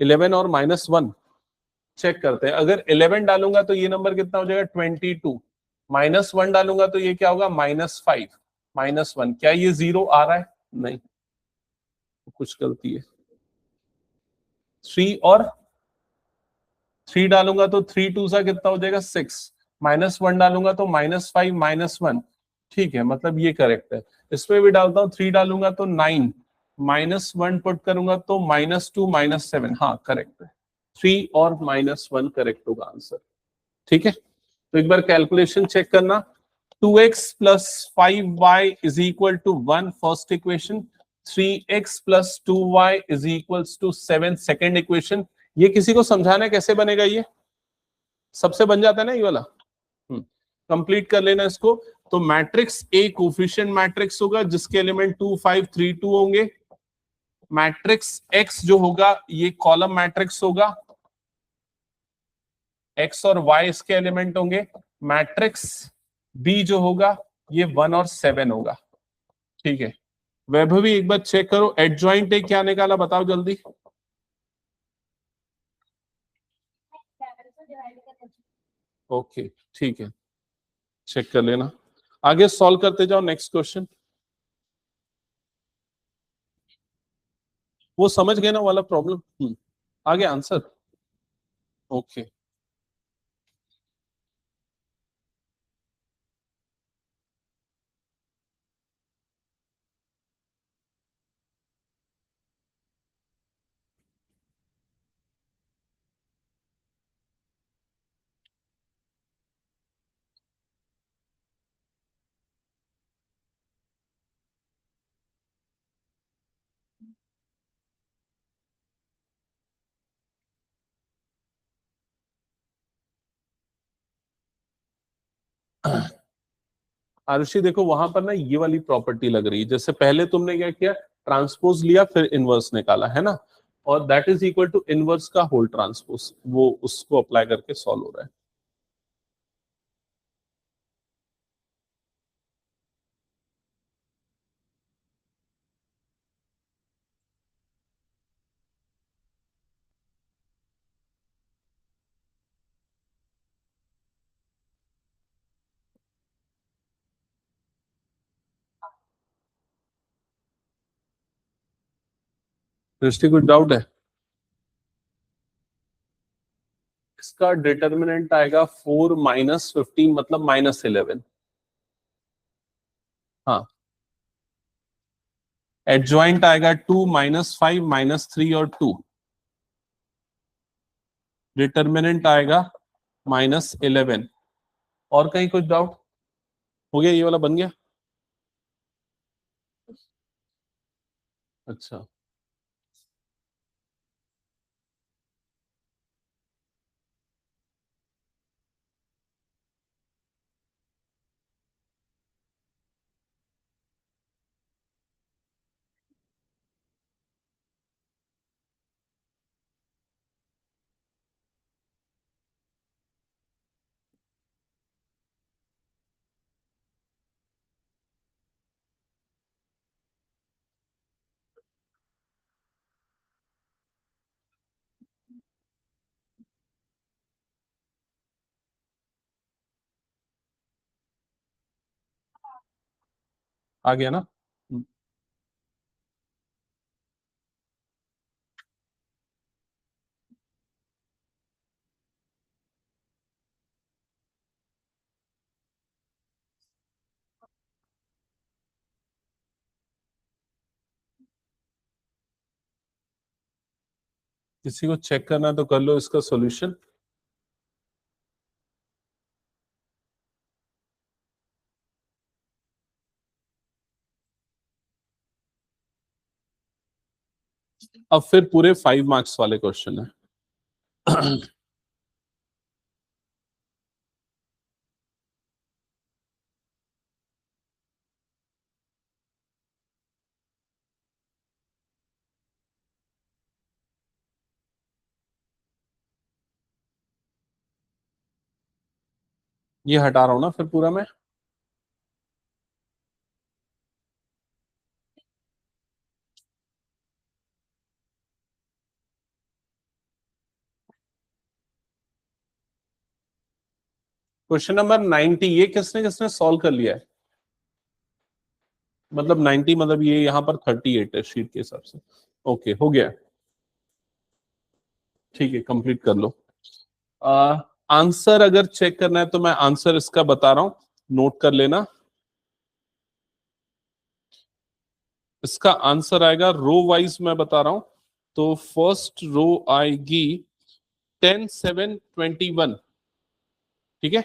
11 और -1 चेक करते हैं। अगर 11 डालूंगा तो ये नंबर कितना हो जाएगा? 22। -1 डालूंगा तो ये क्या होगा? -5 -1। क्या ये 0 आ रहा है? नहीं, कुछ गलती है। 3 और 3 डालूंगा तो 3 2 सा कितना हो जाएगा? 6। -1 डालूंगा तो -5 -1, ठीक है, मतलब ये करेक्ट है। इसमें भी डालता हूँ, 3 डालूंगा तो 9, -1 पुट करूंगा तो -2 -7, हाँ करेक्ट है। 3 और -1 करेक्ट होगा आंसर। ठीक है, तो एक बार कैलकुलेशन चेक करना। 2x plus 5y is equal to 1 first equation, 3x plus 2y is equal to 7 second equation. ये किसी को समझाना है कैसे बनेगा? ये सबसे बन जाता है ना ये वाला। कंप्लीट कर लेना इसको। तो मैट्रिक्स ए कोफिशिएंट मैट्रिक्स होगा जिसके एलिमेंट 2 5 3 2 होंगे। मैट्रिक्स एक्स जो होगा ये कॉलम मैट्रिक्स होगा, एक्स और वाई इसके एलिमेंट होंगे। मैट्रिक्स बी जो होगा ये 1 और 7 होगा। ठीक है, वैभवी एक बार चेक करो, एडजॉइंट ए क्या निकाला बताओ जल्दी। ओके ठीक है, चेक कर लेना, आगे सॉल्व करते जाओ। नेक्स्ट क्वेश्चन, वो समझ गए ना वाला प्रॉब्लम। आगे आंसर। ओके आरुषि देखो, वहां पर ना ये वाली प्रॉपर्टी लग रही है, जैसे पहले तुमने क्या किया, ट्रांसपोज लिया फिर इनवर्स निकाला है ना, और that is equal to inverse का होल ट्रांसपोज, वो उसको अप्लाई करके सॉल्व हो रहा है। दृष्टि कुछ डाउट है? इसका डिटर्मिनेंट आएगा 4 -15 मतलब -11। हाँ, एडजॉइंट आएगा 2 -5 -3 और 2। डिटर्मिनेंट आएगा -11। और कहीं कुछ डाउट? हो गया, ये वाला बन गया। अच्छा, आ गया ना? किसी को चेक करना तो कर लो इसका सॉल्यूशन। अब फिर पूरे 5 मार्क्स वाले क्वेश्चन है। ये हटा रहा हूं ना फिर पूरा मैं। क्वेश्चन नंबर 90 ये किसने किसने सॉल्व कर लिया है? मतलब 90 मतलब ये यहाँ पर 38 है शीट के हिसाब से। ओके हो गया। ठीक है कंप्लीट कर लो। आंसर अगर चेक करना है तो मैं आंसर इसका बता रहा हूं, नोट कर लेना। इसका आंसर आएगा रो वाइज मैं बता रहा हूं। तो फर्स्ट रो आएगी 10 7 21। ठीक है।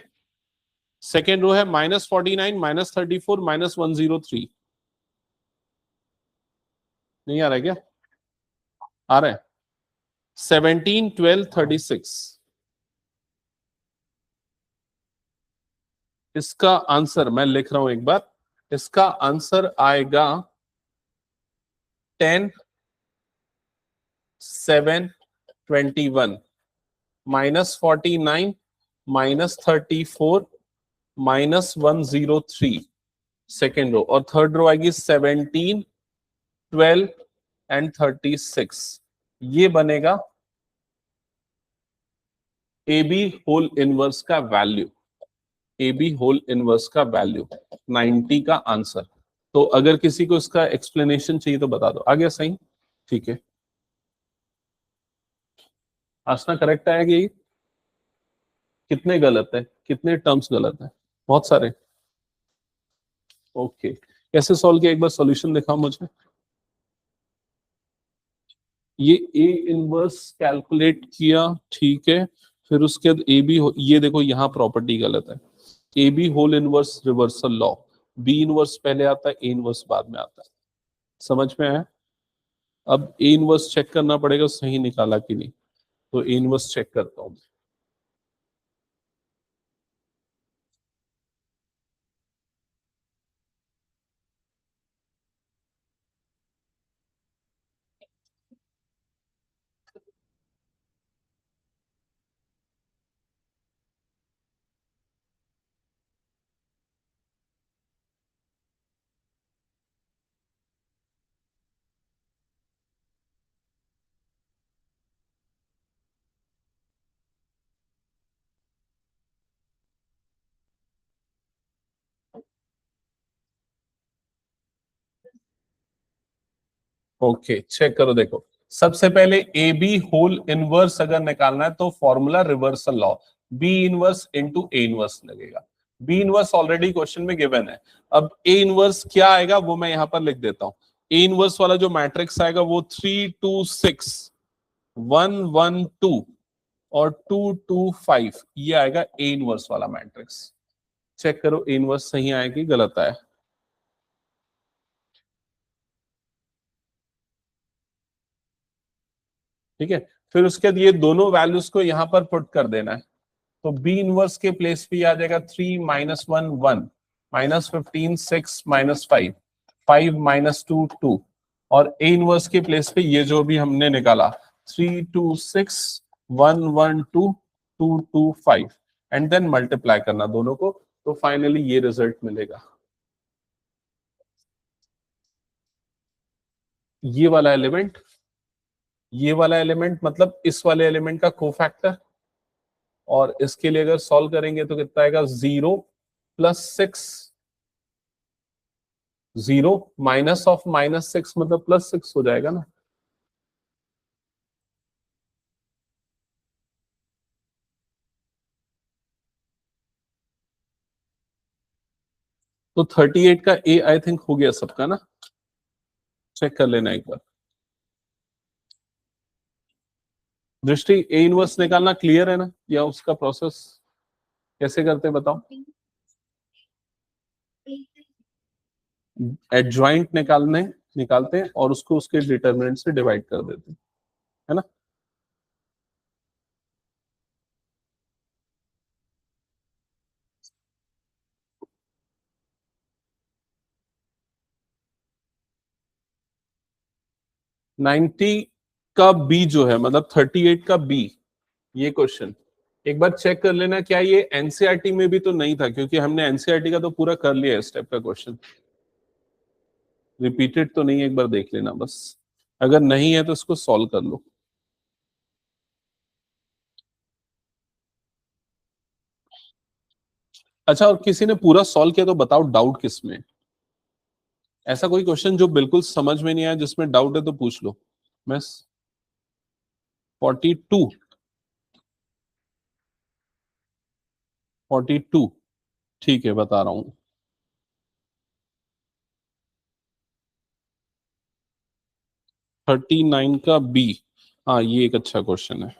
सेकेंड रो है -49 -34 -103। नहीं आ रहा है क्या? आ रहा है। 17 12 36। इसका आंसर मैं लिख रहा हूं एक बार। इसका आंसर आएगा 10 7 21 -49 -34 -103 सेकेंड रो। और थर्ड रो आएगी 17 12 एंड 36। ये बनेगा ए बी होल इनवर्स का value. A B whole inverse का वैल्यू 90 का आंसर। तो अगर किसी को इसका एक्सप्लेनेशन चाहिए तो बता दो। आ गया सही? ठीक है। आसना करेक्ट आएगा ये? कितने गलत है, कितने टर्म्स गलत है? बहुत सारे। ओके कैसे सॉल्व किया एक बार सॉल्यूशन दिखाओ मुझे। ये ए इनवर्स कैलकुलेट किया, ठीक है। फिर उसके बाद ए बी, ये देखो यहाँ प्रॉपर्टी गलत है। A B whole inverse reversal law, B inverse पहले आता है, ए इनवर्स बाद में आता है। समझ में आया? अब ए इनवर्स चेक करना पड़ेगा सही निकाला कि नहीं। तो ए इनवर्स चेक करता हूं। ओके चेक करो देखो। सबसे पहले ए बी होल इनवर्स अगर निकालना है तो formula reversal law, B inverse into A inverse लगेगा। बी इनवर्स ऑलरेडी क्वेश्चन में गिवन है। अब ए इनवर्स क्या आएगा वो मैं यहां पर लिख देता हूं। ए इनवर्स वाला जो मैट्रिक्स आएगा वो 3 2 6 1 1 2 और 2 2 5, ये आएगा ए इनवर्स वाला मैट्रिक्स। चेक करो ए इनवर्स सही आया कि गलत आया। ठीक है। फिर उसके बाद ये दोनों वैल्यूज को यहां पर पुट कर देना है। तो बी इनवर्स के प्लेस पे आ जाएगा 3 -1 1 -15 6 -5 5 -2 2। और ए इनवर्स के प्लेस पे ये जो भी हमने निकाला 3 2 6 1 1 2 2 2 5 एंड देन मल्टीप्लाई करना दोनों को। तो फाइनली ये रिजल्ट मिलेगा। ये वाला एलिमेंट, ये वाला एलिमेंट मतलब इस वाले एलिमेंट का कोफैक्टर। और इसके लिए अगर सॉल्व करेंगे तो कितना आएगा 0 + 6 0 माइनस ऑफ -6 मतलब +6 हो जाएगा ना। तो 38 का ए आई थिंक हो गया सबका ना, चेक कर लेना एक बार। दृष्टि ए इनवर्स निकालना क्लियर है ना, या उसका प्रोसेस कैसे करते हैं बताओ। एडजॉइंट निकालते हैं और उसको उसके डिटरमिनेंट से डिवाइड कर देते हैं, है ना। नाइन्टी का बी जो है, मतलब 38 का बी, ये क्वेश्चन एक बार चेक कर लेना क्या ये एनसीईआरटी में भी तो नहीं था, क्योंकि हमने एनसीईआरटी का तो पूरा कर लिया है स्टेप का क्वेश्चन, रिपीटेड तो नहीं, एक बार देख लेना बस, अगर नहीं है तो इसको सॉल्व कर लो। अच्छा, और किसी ने पूरा सॉल्व किया तो बताओ डाउट किसमें। ऐसा कोई क्वेश्चन जो बिल्कुल समझ में नहीं आया जिसमें डाउट है तो पूछ लो। मिस 42, 42 ठीक है, बता रहा हूं। 39 का बी, हाँ ये एक अच्छा क्वेश्चन है।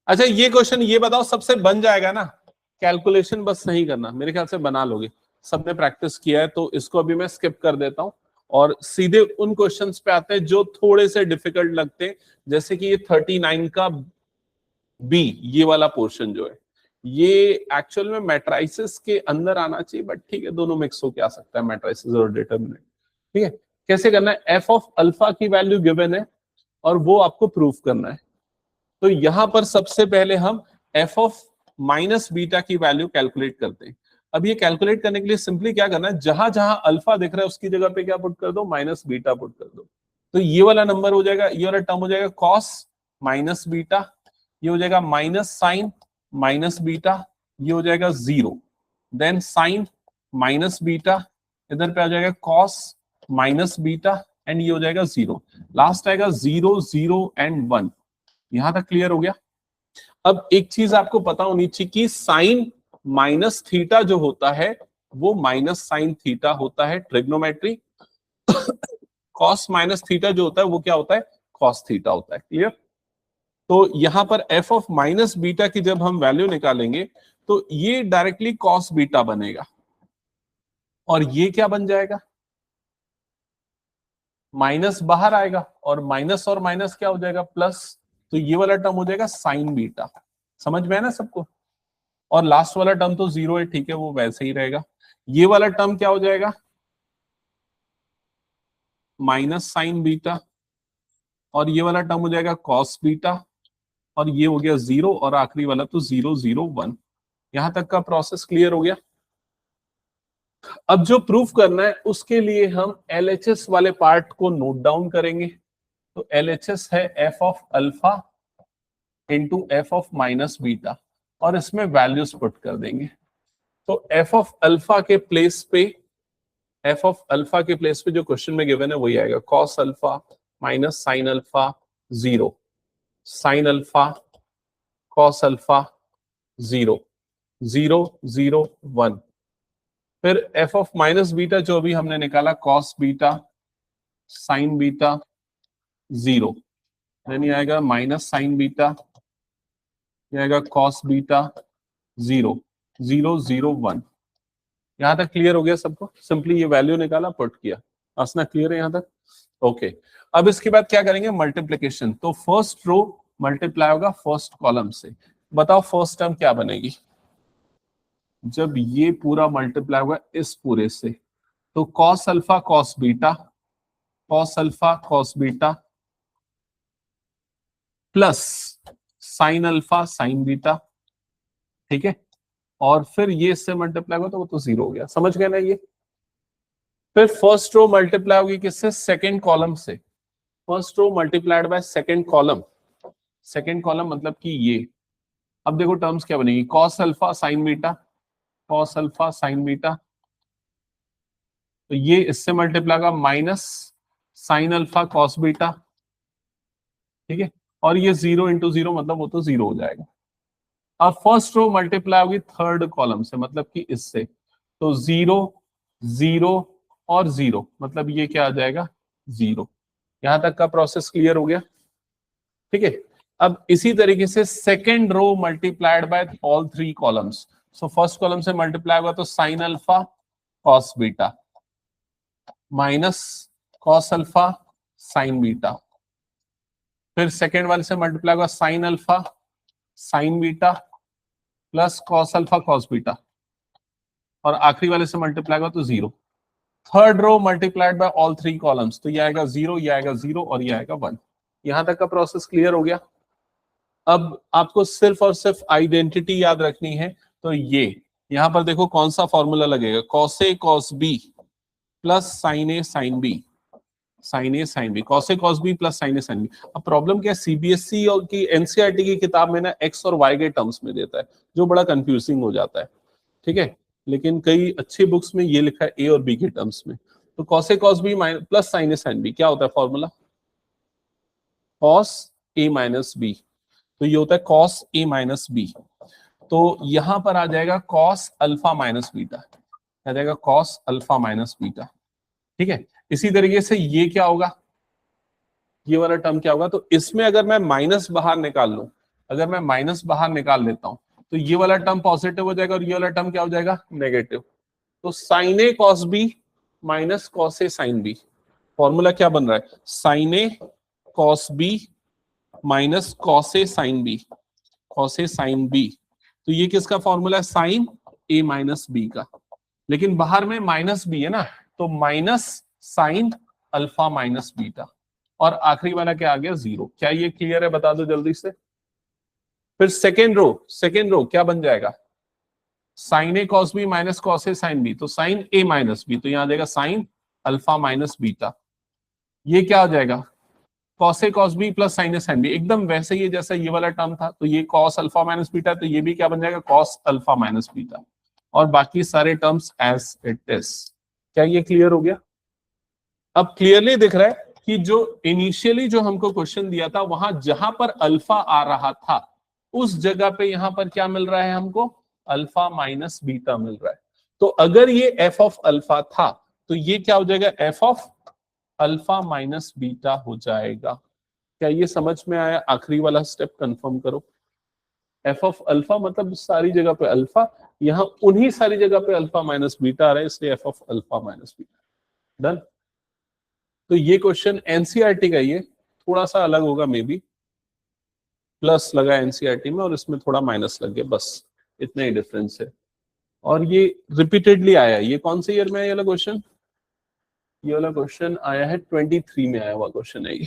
अच्छा ये क्वेश्चन ये बताओ सबसे बन जाएगा ना, कैलकुलेशन बस नहीं करना, मेरे ख्याल से बना लोगे, सबने प्रैक्टिस किया है, तो इसको अभी मैं स्किप कर देता हूं और सीधे उन क्वेश्चंस पे आते हैं जो थोड़े से डिफिकल्ट लगते हैं। जैसे कि ये 39 का बी, ये वाला पोर्शन जो है, ये एक्चुअल में मैट्राइसिस के अंदर आना चाहिए, बट ठीक है दोनों मिक्स होके आ सकता है, मैट्राइसिस और डिटरमिनेंट। ठीक है, कैसे करना है, एफ ऑफ अल्फा की वैल्यू गिवन है और वो आपको प्रूफ करना है। तो यहां पर सबसे पहले हम एफ ऑफ माइनस बीटा की वैल्यू कैलकुलेट करते हैं। अब ये कैलकुलेट करने के लिए सिंपली क्या करना है, जहां जहां अल्फा दिख रहा है उसकी जगह पे क्या पुट कर दो, माइनस बीटा पुट कर दो। तो ये वाला नंबर हो जाएगा, ये वाला टर्म हो जाएगा कॉस माइनस बीटा, ये हो जाएगा माइनस साइन माइनस बीटा, ये हो जाएगा 0, देन साइन माइनस बीटा, इधर पे आ जाएगा कॉस माइनस बीटा एंड ये हो जाएगा 0, लास्ट आएगा 0 0 एंड 1। यहां तक क्लियर हो गया। अब एक चीज आपको पता होनी चाहिए कि साइन माइनस थीटा जो होता है वो माइनस साइन थीटा होता है ट्रिग्नोमेट्री, कॉस माइनस थीटा जो होता है वो क्या होता है, कॉस थीटा होता है। क्लियर। तो यहां पर एफ ऑफ माइनस बीटा की जब हम वैल्यू निकालेंगे तो ये डायरेक्टली कॉस बीटा बनेगा और ये क्या बन जाएगा, माइनस बाहर आएगा और माइनस क्या हो जाएगा, प्लस, तो ये वाला टर्म हो जाएगा साइन बीटा। समझ में है ना सबको। और लास्ट वाला टर्म तो 0 है, ठीक है वो वैसे ही रहेगा। ये वाला टर्म क्या हो जाएगा, माइनस साइन बीटा, और ये वाला टर्म हो जाएगा कॉस बीटा, और ये हो गया 0 और आखिरी वाला तो 0 0 1। यहां तक का प्रोसेस क्लियर हो गया। अब जो प्रूफ करना है उसके लिए हम एलएचएस वाले पार्ट को नोट डाउन करेंगे। तो एलएचएस है F of alpha into F of minus beta, और इसमें वैल्यूज पुट कर देंगे। तो एफ ऑफ अल्फा के प्लेस पे, एफ ऑफ अल्फा के प्लेस पे जो क्वेश्चन में गिवन है वही आएगा, cos alpha minus sine alpha 0, sign alpha cos alpha 0 0 0 1। फिर एफ ऑफ माइनस बीटा जो अभी हमने निकाला, cos beta sine beta 0, then ये आएगा माइनस साइन बीटा, ये आएगा कॉस बीटा 0 0 0 1। यहां तक क्लियर हो गया सबको, सिंपली ये वैल्यू निकाला पुट किया, आसना क्लियर है यहां तक। ओके, अब इसके बाद क्या करेंगे, मल्टीप्लीकेशन। तो फर्स्ट रो मल्टीप्लाई होगा फर्स्ट कॉलम से। बताओ फर्स्ट टर्म क्या बनेगी जब ये पूरा मल्टीप्लाई होगा इस पूरे से, तो cos alpha cos beta, cos alpha cos beta plus sign alpha sine beta, ठीक है, और फिर ये इससे मल्टीप्लाई होगा तो वो तो 0 हो गया। समझ गए ना ये। फिर फर्स्ट रो मल्टीप्लाई होगी किससे, सेकंड कॉलम से। First row multiplied by second column, second column मतलब कि ये। अब देखो टर्म्स क्या बनेगी, cos alpha sine beta, cos alpha sine beta तो ये इससे मल्टीप्लाई होगा minus sine alpha cos beta, ठीक है, और ये 0 × 0 मतलब वो तो 0 हो जाएगा। अब फर्स्ट रो मल्टीप्लाई होगी थर्ड कॉलम से, मतलब कि इससे, तो 0 0 और 0, मतलब ये क्या आ जाएगा 0। यहां तक का प्रोसेस क्लियर हो गया, ठीक है। अब इसी तरीके से second row multiplied by all 3 columns. So first column से मल्टीप्लाई होगा तो sine alpha cos beta minus cos alpha sine beta, फिर सेकेंड वाले से मल्टीप्लाई होगा sine alpha sine beta plus cos alpha cos beta, और आखिरी वाले से मल्टीप्लाई होगा तो 0। Third row multiplied by all 3 columns, तो ये आएगा 0, ये आएगा 0 और ये आएगा 1। यहां तक का प्रोसेस क्लियर हो गया। अब आपको सिर्फ और सिर्फ आइडेंटिटी याद रखनी है, तो ये यहां पर देखो कौन सा फॉर्मूला लगेगा, cos A cos B plus sign A sine B, sign A sine B, cos A cos B plus sign A sine B. अब प्रॉब्लम क्या है, सीबीएसई और की एनसीईआरटी की किताब में ना एक्स और वाई के टर्म्स में देता है, जो बड़ा कंफ्यूजिंग हो जाता है, ठीक है। लेकिन कई अच्छी बुक्स में ये लिखा है ए और बी के टर्म्स में। तो cos A cos B plus sign A sine B, क्या होता है formula, cos A minus B, तो ये होता है कॉस ए माइनस बी। तो यहां पर आ जाएगा कॉस अल्फा माइनस बीटा, आ जाएगा कॉस अल्फा माइनस बीटा, ठीक है। इसी तरीके से ये क्या होगा, ये वाला टर्म क्या होगा, तो इसमें अगर मैं माइनस बाहर निकाल लूं, अगर मैं माइनस बाहर निकाल लेता हूं, तो ये वाला टर्म पॉजिटिव हो जाएगा और ये वाला टर्म क्या हो जाएगा नेगेटिव। तो sign A cos B minus cos A sine B, formula क्या बन रहा है, sign A cos B minus cos A sine B, cos A sine B. तो ये किसका फॉर्मूला है, साइन ए माइनस बी का, लेकिन बाहर में माइनस बी है ना, तो minus sine alpha minus beta, और आखिरी वाला क्या आ गया 0। क्या ये क्लियर है, बता दो जल्दी से। फिर सेकेंड रो क्या बन जाएगा, sign A cos B minus cos A sine B, तो साइन ए माइनस बी, तो यहां आ जाएगा साइन अल्फा माइनस बीटा। ये क्या हो जाएगा, cos A cos B plus sign A sine B, एकदम वैसे ही जैसा ये वाला टर्म था। तो ये कॉस अल्फा माइनस बीटा, तो ये भी क्या बन जाएगा कॉस अल्फा माइनस बीटा, और बाकी सारे टर्म्स एज इट इज। क्या ये क्लियर हो गया। अब क्लियरली दिख रहा है कि जो इनिशियली जो हमको क्वेश्चन दिया था, वहां जहां पर अल्फा आ रहा था उस जगह पे यहां पर क्या मिल रहा है हमको, अल्फा माइनस बीटा मिल रहा है। तो अगर ये एफ ऑफ अल्फा था, तो ये क्या हो जाएगा, F of alpha minus beta हो जाएगा। क्या ये समझ में आया, आखिरी वाला स्टेप कंफर्म करो। एफ ऑफ अल्फा मतलब सारी जगह पे अल्फा, यहां उन्हीं सारी जगह पे अल्फा माइनस बीटा आ रहा है, इसलिए F of alpha minus beta. Done. तो ये क्वेश्चन एनसीईआरटी का, ये थोड़ा सा अलग होगा, मे बी प्लस लगा एनसीईआरटी में और इसमें थोड़ा माइनस लग गया, बस इतना ही डिफरेंस है। और ये रिपीटेडली आया, ये कौन से ईयर में आया ये वाला क्वेश्चन, ये वाला क्वेश्चन आया है 23 में आया हुआ क्वेश्चन है ये।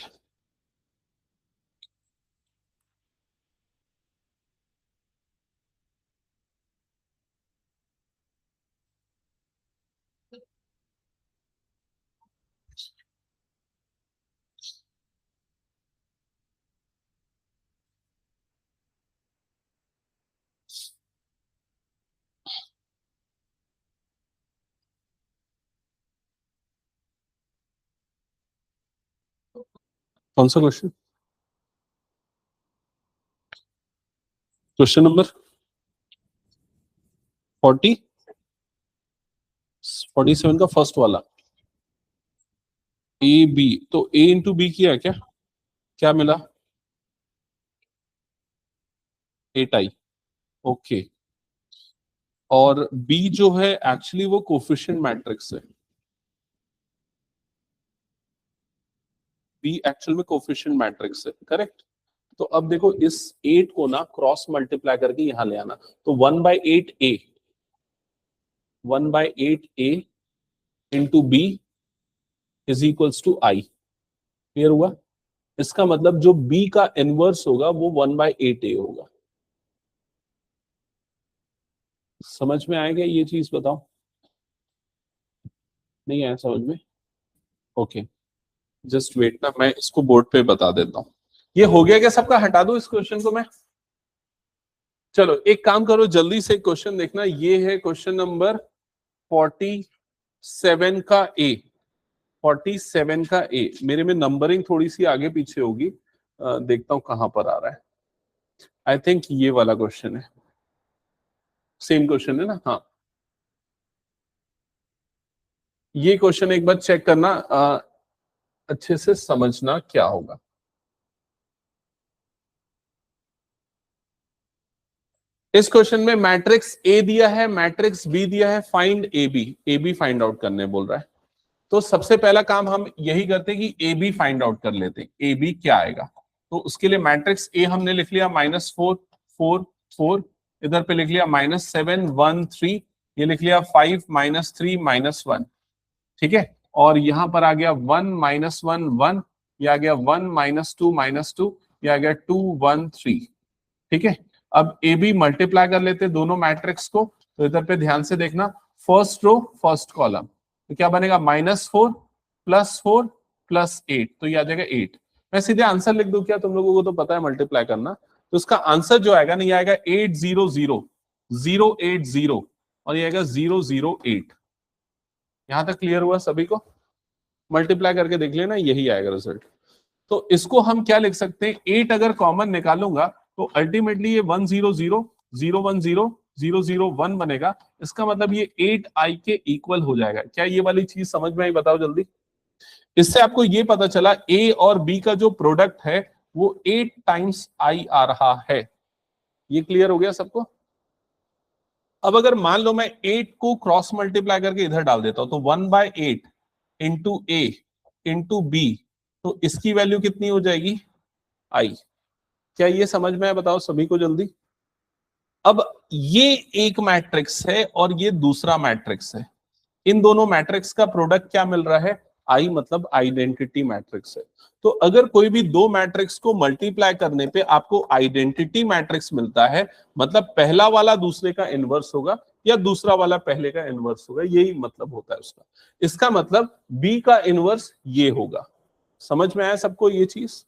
कौन सा क्वेश्चन, क्वेश्चन नंबर 47 का फर्स्ट वाला, ए बी, तो ए इंटू बी किया क्या, क्या मिला 8i, ओके। और बी जो है एक्चुअली वो कोफिशिएंट मैट्रिक्स है, बी एक्चुअल में कोफिशिएंट मैट्रिक्स है, करेक्ट। तो अब देखो इस 8 को ना क्रॉस मल्टीप्लाई करके यहां ले आना, तो 1/8a, 1/8a into B is equals to I. Clear हुआ, इसका मतलब जो b का इनवर्स होगा वो 1/8a होगा। समझ में आएगा ये चीज, बताओ, नहीं आया समझ में, ओके। जस्ट वेट ना, मैं इसको बोर्ड पे बता देता हूँ। ये हो गया क्या सबका, हटा दो इस क्वेश्चन को मैं। चलो एक काम करो, जल्दी से क्वेश्चन देखना, ये है क्वेश्चन नंबर 47। 47 का ए, 47 का ए, मेरे में नंबरिंग थोड़ी सी आगे पीछे होगी, देखता हूं कहां पर आ रहा है। आई थिंक ये वाला क्वेश्चन है, सेम क्वेश्चन है ना? हाँ, ये क्वेश्चन एक बार चेक करना, अच्छे से समझना क्या होगा। इस क्वेश्चन में मैट्रिक्स ए दिया है, मैट्रिक्स बी दिया है, find A B find out करने बोल रहा है। तो सबसे पहला काम हम यही करते हैं कि ए बी फाइंड आउट कर लेते हैं, ए बी क्या आएगा। तो उसके लिए मैट्रिक्स ए हमने लिख लिया -4 4 4, इधर पे लिख लिया -7 1 3, ये लिख लिया 5 -3 -1, ठीक है। और यहां पर आ गया 1 -1 1, ये आ गया 1 -2 -2, ये आ गया 2 1 3, ठीक है। अब ए बी मल्टीप्लाई कर लेते हैं दोनों मैट्रिक्स को, तो इधर पे ध्यान से देखना, फर्स्ट रो फर्स्ट कॉलम, तो क्या बनेगा -4 +4 +8, तो ये आ जाएगा 8। मैं सीधे आंसर लिख दूं क्या? तुम लोगों को तो पता है मल्टीप्लाई करना, तो उसका आंसर जो आएगा ना, ये आएगा 800 और ये आएगा 008। यहां तक क्लियर हुआ सभी को? मल्टीप्लाई करके देख लेना, यही आएगा रिजल्ट। तो इसको हम क्या लिख सकते हैं, 8 अगर कॉमन निकालूंगा तो अल्टीमेटली ये 100 010 001 बनेगा। इसका मतलब ये 8i के इक्वल हो जाएगा। क्या ये वाली चीज समझ में आई? बताओ जल्दी। इससे आपको ये पता चला ए और बी का जो प्रोडक्ट है वो 8 टाइम्स i आ रहा है। ये क्लियर हो गया सबको? अब अगर मान लो मैं 8 को क्रॉस मल्टीप्लाई करके इधर डाल देता हूं, तो 1/8 इंटू ए इंटू बी, तो इसकी वैल्यू कितनी हो जाएगी? i। क्या ये समझ में है? बताओ सभी को जल्दी। अब ये एक मैट्रिक्स है और ये दूसरा मैट्रिक्स है, इन दोनों मैट्रिक्स का प्रोडक्ट क्या मिल रहा है? आई, मतलब आइडेंटिटी मैट्रिक्स है। तो अगर कोई भी दो मैट्रिक्स को मल्टीप्लाई करने पे आपको आइडेंटिटी मैट्रिक्स मिलता है, मतलब पहला वाला दूसरे का इनवर्स होगा या दूसरा वाला पहले का इनवर्स होगा, यही मतलब होता है उसका। इसका मतलब बी का इनवर्स ये होगा। समझ में आया सबको ये चीज?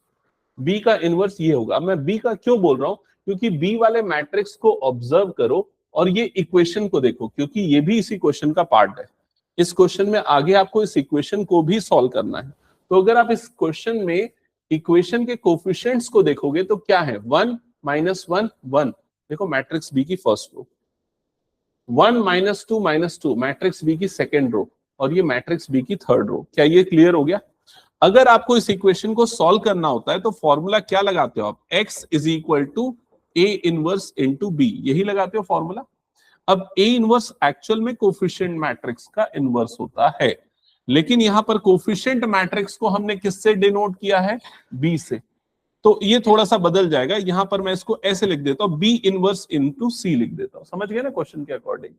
बी का इनवर्स ये होगा। मैं बी का क्यों बोल रहा हूं? क्योंकि बी वाले मैट्रिक्स को ऑब्जर्व करो और ये इक्वेशन को देखो, क्योंकि ये भी इसी क्वेश्चन का पार्ट है। इस क्वेश्चन में आगे आपको इस इक्वेशन को भी सॉल्व करना है। तो अगर आप इस क्वेश्चन में इक्वेशन के कोफिशिएंट्स को देखोगे तो क्या है? 1 -1 1, देखो मैट्रिक्स बी की फर्स्ट रो, 1 -2 -2 मैट्रिक्स बी की सेकेंड रो, और ये मैट्रिक्स बी की थर्ड रो। क्या ये क्लियर हो गया? अगर आपको इस इक्वेशन को सॉल्व करना होता है तो फॉर्मूला क्या लगाते हो आप? x is equal to A inverse into B, यही लगाते हो फॉर्मूला। अब ए इनवर्स एक्चुअल में कोफिशिएंट मैट्रिक्स का इनवर्स होता है, लेकिन यहां पर कोफिशिएंट मैट्रिक्स को हमने किससे डिनोट किया है? बी से। तो ये थोड़ा सा बदल जाएगा, यहां पर मैं इसको ऐसे लिख देता हूं, बी इनवर्स इंटू सी लिख देता हूं। समझ गए ना क्वेश्चन के अकॉर्डिंग?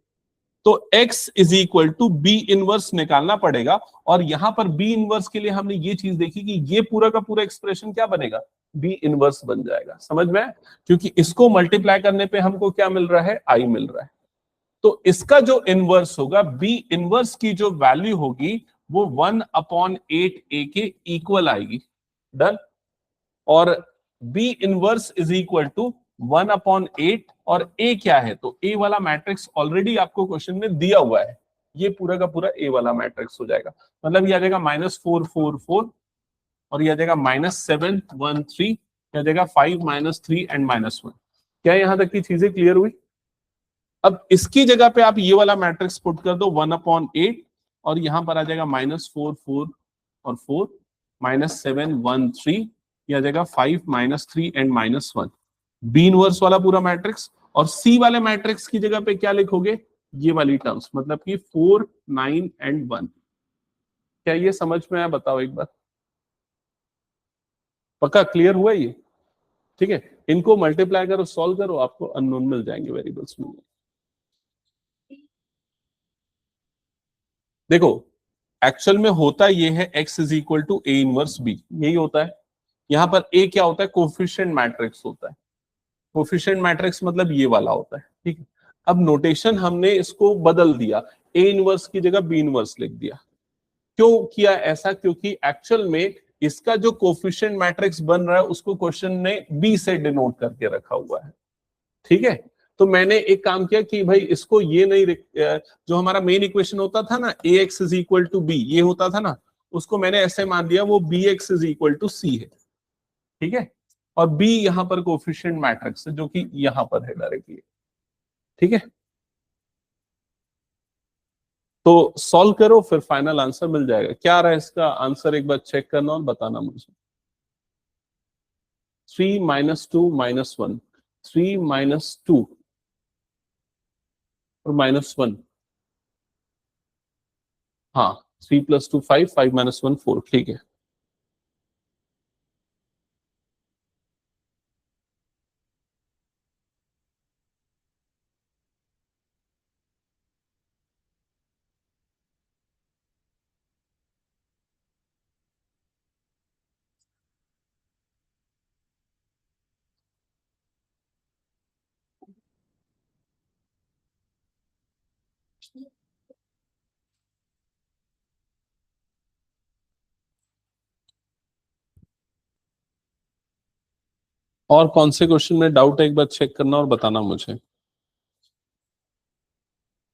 तो x is equal to B inverse निकालना पड़ेगा, और यहां पर बी इनवर्स के लिए हमने ये चीज देखी कि ये पूरा का पूरा एक्सप्रेशन क्या बनेगा? बी इनवर्स बन जाएगा। समझ में? क्योंकि इसको मल्टीप्लाई करने पे हमको क्या मिल रहा है? आई मिल रहा है। तो इसका जो इनवर्स होगा, बी इनवर्स की जो वैल्यू होगी वो 1/8 ए के इक्वल आएगी। डन। और B inverse is equal to 1/8, और ए क्या है? तो ए वाला मैट्रिक्स ऑलरेडी आपको क्वेश्चन में दिया हुआ है, ये पूरा का पूरा ए वाला मैट्रिक्स हो जाएगा। मतलब ये आ जाएगा -4 4 4, और ये आ जाएगा -7 1 3, आ जाएगा 5 -3 एंड -1। क्या यहां तक की चीजें क्लियर हुई? अब इसकी जगह पे आप ये वाला मैट्रिक्स पुट कर दो 1/8, और यहां पर आ जाएगा -4 4 और 4, -7 1 3, ये आ जाएगा 5 -3 एंड -1, बी इनवर्स वाला पूरा मैट्रिक्स। और सी वाले मैट्रिक्स की जगह पे क्या लिखोगे? ये वाली टर्म्स, मतलब कि 4 9 एंड 1। क्या ये समझ में आया? बताओ एक बार। पक्का क्लियर हुआ ये? ठीक है, इनको मल्टीप्लाई करो, सॉल्व करो, आपको अननोन मिल जाएंगे, वेरिएबल्स मिल जाएंगे। देखो एक्चुअल में होता ये है, x is equal to A inverse B, यही होता है। यहां पर a क्या होता है? कोफिशिएंट मैट्रिक्स होता है। कोफिशिएंट मैट्रिक्स मतलब ये वाला होता है, ठीक है। अब नोटेशन हमने इसको बदल दिया, ए इनवर्स की जगह बी इनवर्स लिख दिया। क्यों किया ऐसा? क्योंकि एक्चुअल में इसका जो कोफिशिएंट मैट्रिक्स बन रहा है उसको क्वेश्चन ने बी से डिनोट करके रखा हुआ है, ठीक है। तो मैंने एक काम किया कि भाई इसको ये नहीं जो हमारा मेन इक्वेशन होता था ना ax is equal to B, ये होता था ना, उसको मैंने ऐसे मान दिया वो bx is equal to c है, ठीक है। और b यहां पर कोफिशिएंट मैट्रिक्स है जो कि यहां पर है डायरेक्टली, ठीक है। तो सॉल्व करो फिर फाइनल आंसर मिल जाएगा। क्या रहा है इसका आंसर, एक बार चेक करना और बताना मुझे। 3 माइनस 2 माइनस 1, 3 माइनस 2 और माइनस 1, हाँ 3 प्लस 2 5, 5 माइनस 1 4, ठीक है। और कौन से क्वेश्चन में डाउट है एक बार चेक करना और बताना मुझे।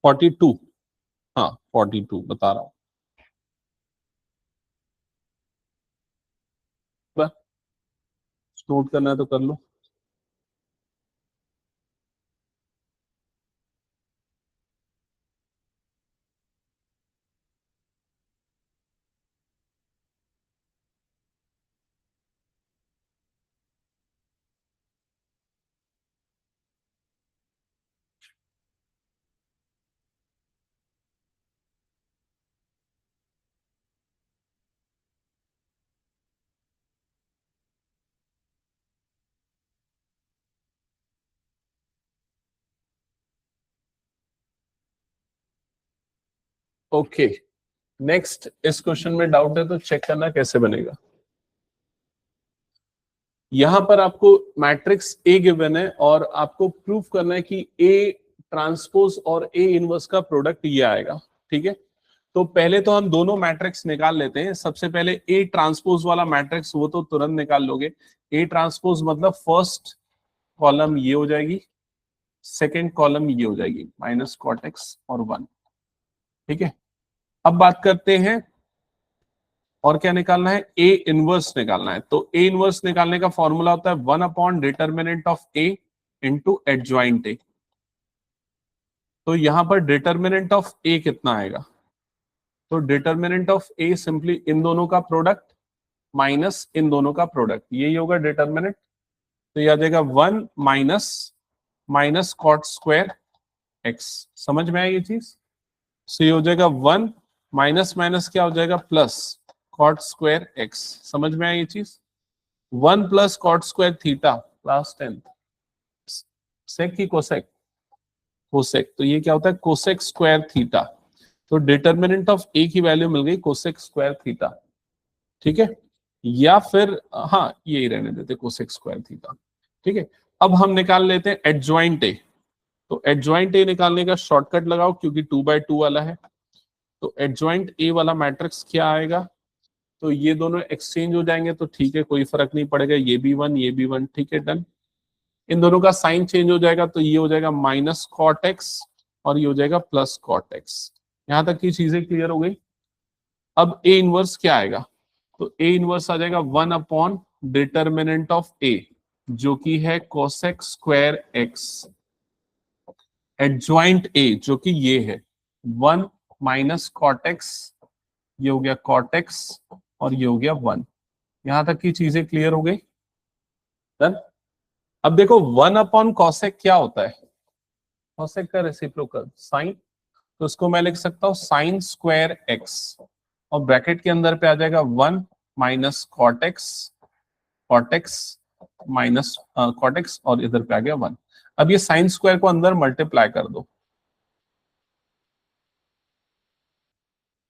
42, हाँ 42 बता रहा हूँ, नोट करना है तो कर लो। ओके, नेक्स्ट इस क्वेश्चन में डाउट है तो चेक करना कैसे बनेगा। यहां पर आपको मैट्रिक्स ए गिवन है और आपको प्रूफ करना है कि ए ट्रांसपोज और ए इनवर्स का प्रोडक्ट ये आएगा, ठीक है। तो पहले तो हम दोनों मैट्रिक्स निकाल लेते हैं। सबसे पहले ए ट्रांसपोज वाला मैट्रिक्स वो तो तुरंत निकाल लोगे। ए ट्रांसपोज मतलब फर्स्ट कॉलम ये हो जाएगी, सेकेंड कॉलम ये हो जाएगी, माइनस कॉट एक्स और 1, ठीक है। अब बात करते हैं और क्या निकालना है, ए इनवर्स निकालना है। तो ए इनवर्स निकालने का फॉर्मूला होता है 1 upon determinant of A into adjoint A. तो यहां पर डिटर्मिनेंट ऑफ ए कितना आएगा, तो determinant of A simply in दोनों का प्रोडक्ट माइनस इन दोनों का प्रोडक्ट, यही होगा डिटर्मिनेंट। तो ये आ जाएगा 1 minus minus cot square x. समझ में आई ये चीज। सो ये हो जाएगा 1 माइनस माइनस क्या हो जाएगा प्लस कॉट स्क्वायर एक्स। समझ में आई ये चीज। 1 plus cot square theta class 10th, sec की कोसेक, कोसेक। तो ये क्या होता है कोसेक स्क्वायर थीटा। तो डिटर्मिनेंट ऑफ ए की वैल्यू मिल गई कोसेक स्क्वायर थीटा, ठीक है। या फिर हाँ यही रहने देते कोसेक स्क्वायर थीटा, ठीक है। अब हम निकाल लेते हैं एडजॉइंट ए। तो एडजॉइंट ए निकालने का शॉर्टकट लगाओ क्योंकि 2/2 वाला है। तो एडजॉइंट ए वाला मैट्रिक्स क्या आएगा, तो ये दोनों एक्सचेंज हो जाएंगे तो ठीक है, कोई फर्क नहीं पड़ेगा, ये भी 1 ये भी 1, ठीक है डन। इन दोनों का साइन चेंज हो जाएगा तो ये हो जाएगा माइनस कॉट एक्स और ये हो जाएगा प्लस कॉट एक्स। यहां तक की चीजें क्लियर हो गई। अब ए इनवर्स क्या आएगा, तो ए इनवर्स आ जाएगा 1 अपॉन डिटर्मिनेंट ऑफ ए जो कि है cosec square x, adjoint A जो कि ये है 1 माइनस कॉट एक्स, ये हो गया कॉट एक्स और ये हो गया 1। यहां तक की चीजें क्लियर हो गई, डन। अब देखो 1 अपॉन कॉसेक क्या होता है, कॉसेक का रेसिप्रोकल साइन। तो इसको मैं लिख सकता हूं साइन स्क्वायर एक्स और ब्रैकेट के अंदर पे आ जाएगा 1 minus cot x minus cot x और इधर पे आ गया 1। अब ये साइन स्क्वायर को अंदर मल्टीप्लाई कर दो।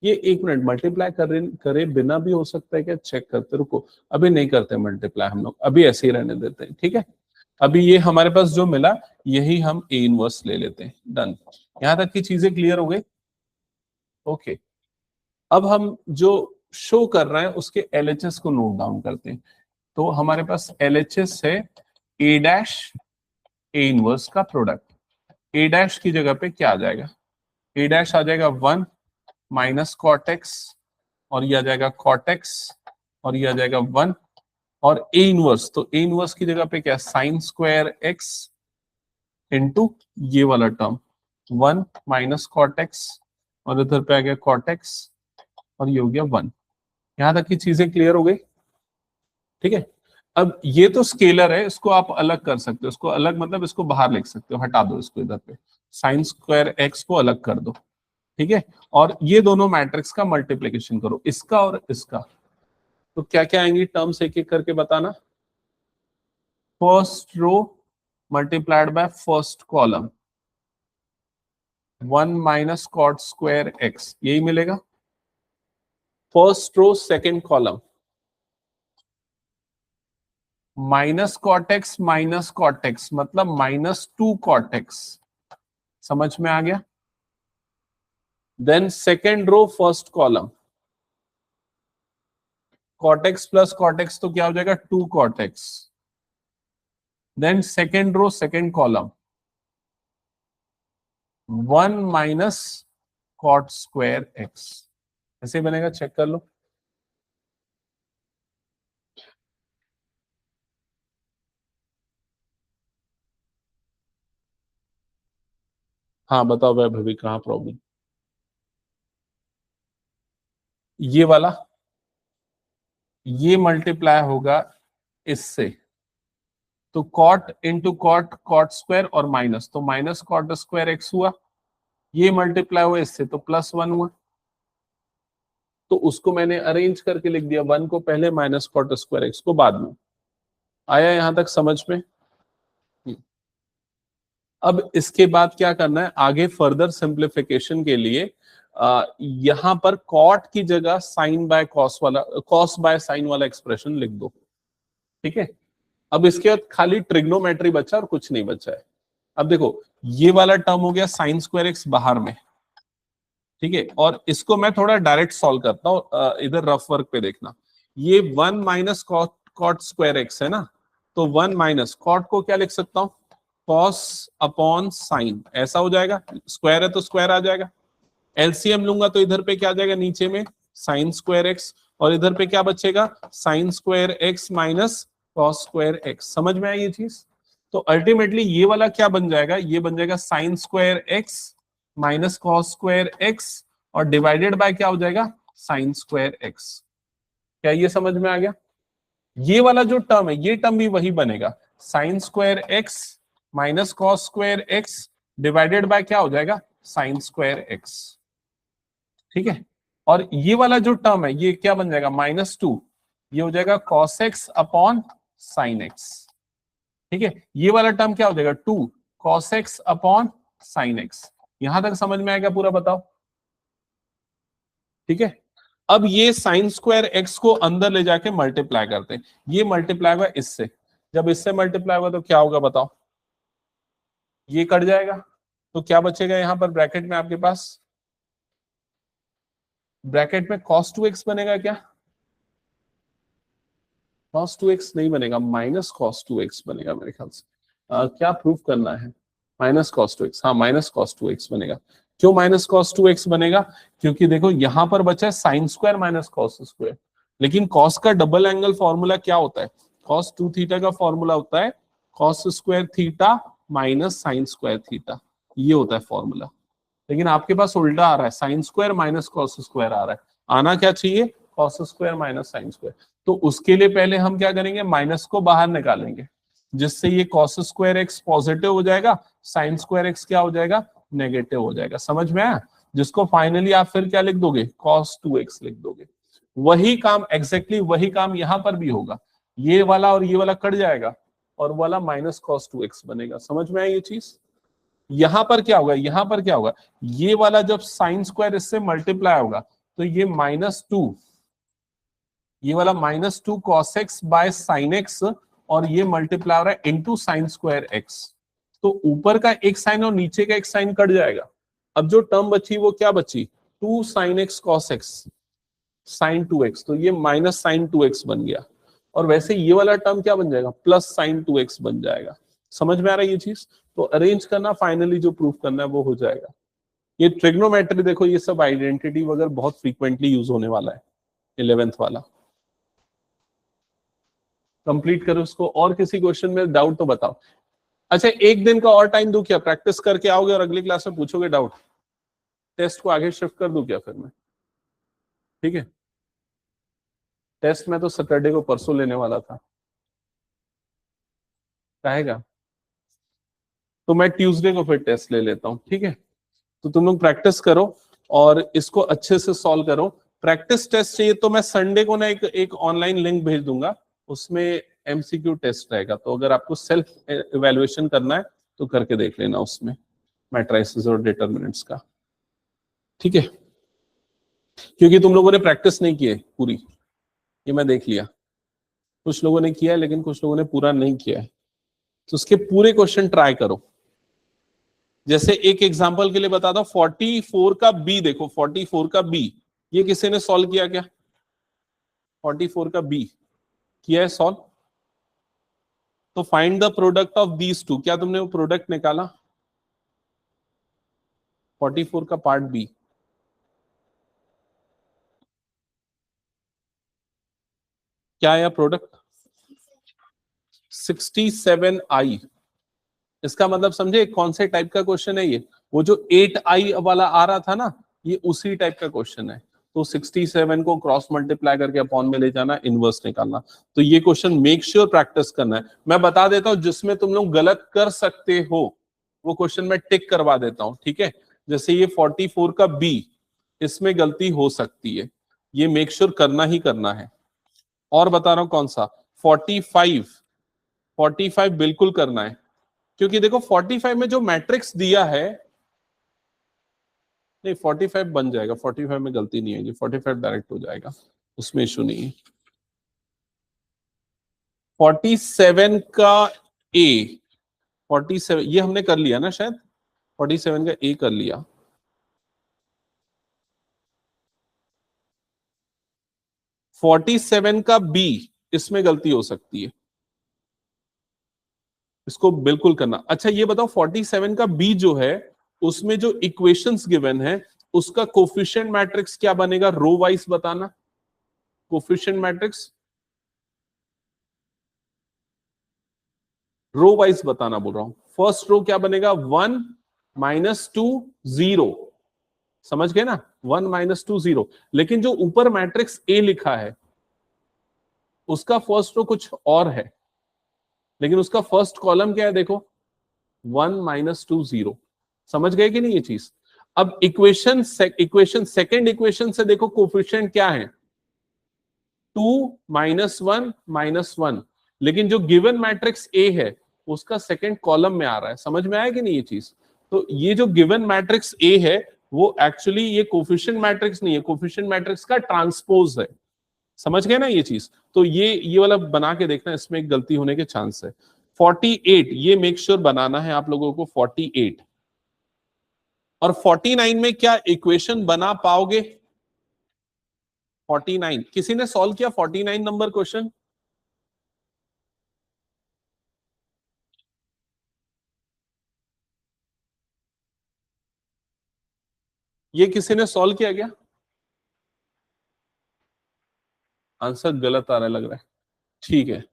ये 1 मिनट मल्टीप्लाई करे बिना भी हो सकता है क्या, चेक करते रुको। अभी नहीं करते मल्टीप्लाई हम लोग, अभी ऐसे ही रहने देते हैं, ठीक है। अभी ये हमारे पास जो मिला यही हम ए इनवर्स ले लेते हैं, डन। यहां तक की चीजें क्लियर हो गई, ओके। अब हम जो शो कर रहे हैं उसके एलएचएस को नोट डाउन करते हैं। तो हमारे पास एलएचएस है ए डैश ए इनवर्स का प्रोडक्ट। ए डैश की जगह पे क्या आ जाएगा, ए डैश आ जाएगा 1 माइनस कॉट एक्स, और ये आ जाएगा कॉट एक्स, और ये आ जाएगा 1, और ए इनवर्स, तो ए इनवर्स की जगह पे क्या, साइन स्क्वायर एक्स इंटू ये वाला टर्म 1 माइनस कॉट एक्स, और इधर पे आ गया कॉट एक्स, और ये हो गया 1। यहां तक की चीजें क्लियर हो गई, ठीक है। अब ये तो स्केलर है, इसको आप अलग कर सकते हो, इसको अलग मतलब इसको बाहर लिख सकते हो, हटा दो इसको इधर पे, साइन स्क्वायर एक्स को अलग कर दो, ठीक है। और ये दोनों मैट्रिक्स का मल्टीप्लीकेशन करो, इसका और इसका, तो क्या क्या आएंगी टर्म्स, एक एक करके बताना। First row multiplied by first column, 1 minus cot square x, यही मिलेगा। First row second column, minus cot x minus cot x मतलब -2 कॉट एक्स, समझ में आ गया। Then second row first column, cot x plus cot x तो क्या हो जाएगा, 2 cot x. Then second row second column, 1 minus cot square x, ऐसे बनेगा, चेक कर लो। हाँ बताओ भाई भाभी, कहाँ प्रॉब्लम, ये वाला, ये मल्टीप्लाई होगा इससे, तो cot into cot, cot square और माइनस, तो माइनस कॉट स्क्वायर एक्स हुआ, ये मल्टीप्लाई हुआ इससे तो +1 हुआ, तो उसको मैंने अरेंज करके लिख दिया, 1 को पहले माइनस कॉट स्क्वायर एक्स को बाद में। आया यहां तक समझ में। अब इसके बाद क्या करना है, आगे फर्दर सिंप्लीफिकेशन के लिए यहां पर कॉट की जगह साइन बाय कॉस वाला, कॉस बाय साइन वाला एक्सप्रेशन लिख दो, ठीक है। अब इसके बाद खाली ट्रिग्नोमेट्री बचा और कुछ नहीं बचा है। अब देखो ये वाला टर्म हो गया साइन स्क्वायर एक्स बाहर में, ठीक है, और इसको मैं थोड़ा डायरेक्ट सॉल्व करता हूं, इधर रफ वर्क पे देखना। ये 1 माइनस कॉट स्क्वायर एक्स है ना, तो 1 माइनस कॉट को क्या लिख सकता हूं, कॉस अपॉन साइन, ऐसा हो जाएगा, स्क्वायर है तो स्क्वायर आ जाएगा। एलसीएम लूंगा तो इधर पे क्या आ जाएगा, नीचे में साइन स्क्वायर एक्स, और इधर पे क्या बचेगा, sign square x minus cos square x. समझ में आई ये चीज। तो अल्टीमेटली ये वाला क्या बन जाएगा, ये बन जाएगा sign square x minus cos square x, और डिवाइडेड बाय क्या हो जाएगा, साइन स्क्वायर एक्स। क्या ये समझ में आ गया। ये वाला जो टर्म है, ये टर्म भी वही बनेगा, sign square x minus cos square x divided by क्या हो जाएगा, साइन स्क्वायर एक्स, ठीक है। और ये वाला जो टर्म है ये क्या बन जाएगा, -2, ये हो जाएगा cos x upon sine x, ठीक है। ये वाला टर्म क्या हो जाएगा, 2 cos x upon sine x. यहां तक समझ में आएगा पूरा, बताओ, ठीक है। अब ये साइन स्क्वायर एक्स को अंदर ले जाके मल्टीप्लाई करते हैं, ये मल्टीप्लाई हुआ इससे, जब इससे मल्टीप्लाई हुआ तो क्या होगा बताओ, ये कट जाएगा, तो क्या बचेगा यहां पर ब्रैकेट में आपके पास, ब्रैकेट में cos 2x बनेगा क्या, cos 2x नहीं बनेगा, माइनस cos 2x बनेगा मेरे ख्याल से। क्या प्रूफ करना है, माइनस cos 2x, हाँ माइनस cos 2x बनेगा। क्यों माइनस cos 2x बनेगा, क्योंकि देखो यहां पर बचा है sine square minus cos square, लेकिन cos का डबल एंगल फॉर्मूला क्या होता है, cos 2 थीटा का फॉर्मूला होता है cos square theta minus sine square theta, ये होता है फॉर्मूला। लेकिन आपके पास उल्टा आ रहा है, sine square minus cos square आ रहा है, आना क्या चाहिए, cos square minus sine square. तो उसके लिए पहले हम क्या करेंगे, माइनस को बाहर निकालेंगे, जिससे ये कॉस स्क्वायर एक्स पॉजिटिव हो जाएगा, साइन स्क्वायर एक्स क्या हो जाएगा, नेगेटिव हो जाएगा। समझ में आया, जिसको फाइनली आप फिर क्या लिख दोगे, cos 2x लिख दोगे। वही काम, एग्जैक्टली वही काम यहां पर भी होगा, ये वाला और ये वाला कट जाएगा, और वाला माइनस cos 2x बनेगा। समझ में आया ये चीज। यहां पर क्या होगा, यहां पर क्या होगा, ये वाला जब साइन स्क्वायर इससे मल्टीप्लाई होगा तो ये -2, ये वाला -2 cos x by sine x, और ये मल्टीप्लाई हो रहा है इंटू साइन स्क्वायर एक्स, तो ऊपर का एक साइन और नीचे का एक साइन कट जाएगा। अब जो टर्म बची वो क्या बची, 2 sin x cos x sin 2x, तो ये माइनस sin 2x बन गया, और वैसे ये वाला टर्म क्या बन जाएगा, प्लस sin 2x बन जाएगा। समझ में आ रहा है ये चीज? तो अरेंज करना, फाइनली जो प्रूफ करना है वो हो जाएगा। ये ट्रिग्नोमेट्री देखो, ये सब आइडेंटिटी वगैरह बहुत फ्रीक्वेंटली यूज होने वाला है 11th वाला। कंप्लीट करो उसको। और किसी क्वेश्चन में डाउट तो बताओ। अच्छा, एक दिन का और टाइम दूं क्या? प्रैक्टिस करके आओगे और अगली क्लास में पूछोगे डाउट? टेस्ट को आगे शिफ्ट कर दूं क्या फिर मैं? ठीक है, टेस्ट में तो सैटरडे को परसों लेने वाला था, कहेगा तो मैं ट्यूसडे को फिर टेस्ट ले लेता हूं। ठीक है, तो तुम लोग प्रैक्टिस करो और इसको अच्छे से सॉल्व करो। प्रैक्टिस टेस्ट चाहिए तो मैं संडे को ना एक ऑनलाइन लिंक भेज दूंगा, उसमें एमसीक्यू टेस्ट रहेगा। तो अगर आपको सेल्फ इवेल्युएशन करना है तो करके देख लेना उसमें, मैट्रिसेस और डिटर्मिनेंट्स का। ठीक है, क्योंकि तुम लोगों ने प्रैक्टिस नहीं की है पूरी, ये मैं देख लिया। कुछ लोगों ने किया है लेकिन कुछ लोगों ने पूरा नहीं किया है, तो उसके पूरे क्वेश्चन ट्राई करो। जैसे एक एग्जांपल के लिए बता दो, 44 का बी देखो, 44 का बी ये किसी ने सॉल्व किया क्या? 44 का बी किया है सॉल्व? तो find the product of these two, क्या तुमने वो प्रोडक्ट निकाला? 44 का पार्ट बी क्या आया प्रोडक्ट? 67i। इसका मतलब समझे कौन से टाइप का क्वेश्चन है ये? वो जो 8i वाला आ रहा था ना, ये उसी टाइप का क्वेश्चन है। तो 67 को क्रॉस मल्टीप्लाई करके अपॉन में ले जाना, इनवर्स निकालना। तो ये क्वेश्चन मेक श्योर प्रैक्टिस करना है। मैं बता देता हूं, जिसमें तुम लोग गलत कर सकते हो वो क्वेश्चन मैं टिक करवा देता हूं। ठीक है, जैसे ये 44 का बी, इसमें गलती हो सकती है, ये मेक श्योर करना ही करना है। और बता रहा हूं कौन सा, 45 बिल्कुल करना है, क्योंकि देखो 45 में जो मैट्रिक्स दिया है, नहीं 45 बन जाएगा, 45 में गलती नहीं आएगी, 45 डायरेक्ट हो जाएगा, उसमें इशू नहीं है। 47 का ए, 47 ये हमने कर लिया ना शायद, 47 का ए कर लिया। 47 का बी, इसमें गलती हो सकती है, इसको बिल्कुल करना। अच्छा ये बताओ, 47 का बी जो है उसमें जो इक्वेशंस गिवन है उसका कोफिशिएंट मैट्रिक्स क्या बनेगा? रो वाइज बताना, कोफिशिएंट मैट्रिक्स रो वाइज बताना बोल रहा हूं। फर्स्ट रो क्या बनेगा? 1 -2 0, समझ गए ना? 1 -2 0। लेकिन जो ऊपर मैट्रिक्स ए लिखा है उसका फर्स्ट रो कुछ और है, लेकिन उसका फर्स्ट कॉलम क्या है? देखो 1 -2 0। समझ गए कि नहीं ये चीज? अब इक्वेशन सेकेंड इक्वेशन से देखो कोफिशिएंट क्या है, 2 -1 -1। लेकिन जो गिवन मैट्रिक्स ए है उसका सेकेंड कॉलम में आ रहा है। समझ में आया कि नहीं ये चीज? तो ये जो गिवन मैट्रिक्स ए है वो एक्चुअली ये कोफिशिएंट मैट्रिक्स नहीं है, कोफिशिएंट मैट्रिक्स का ट्रांसपोज है। समझ गए ना ये चीज? तो ये वाला बना के देखना, इसमें एक गलती होने के चांस है। 48 ये मेक श्योर बनाना है आप लोगों को, 48 और 49 में क्या इक्वेशन बना पाओगे? 49 किसी ने सॉल्व किया 49 नंबर क्वेश्चन? ये किसी ने सॉल्व किया क्या? आंसर गलत आ रहा है लग रहा है। ठीक है,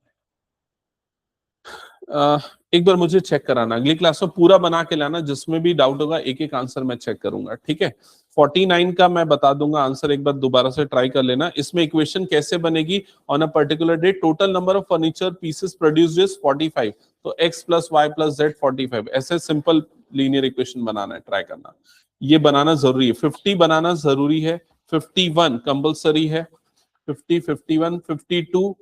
एक बार मुझे चेक कराना, अगली क्लास में पूरा बना के लाना, जिसमें भी डाउट होगा एक एक आंसर मैं चेक करूंगा। ठीक है, 49 का मैं बता दूंगा आंसर, एक बार दोबारा से ट्राई कर लेना। इसमें इक्वेशन कैसे बनेगी? On a particular day total number of furniture pieces produced is 45, तो x + y + z 45, ऐसे सिंपल लीनियर इक्वेशन बनाना है, ट्राई करना। ये बनाना जरूरी है, 50 बनाना जरूरी है, 51 कंपल्सरी है, 50, 51, 52,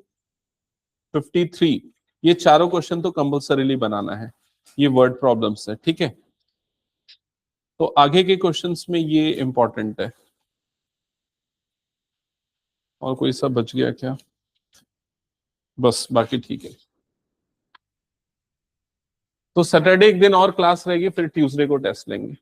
53, ये चारों क्वेश्चन तो कंपल्सरीली बनाना है, ये वर्ड प्रॉब्लम्स है। ठीक है, तो आगे के क्वेश्चंस में ये इंपॉर्टेंट है। और कोई सब बच गया क्या? बस बाकी ठीक है। तो सैटरडे एक दिन और क्लास रहेगी, फिर ट्यूसडे को टेस्ट लेंगे।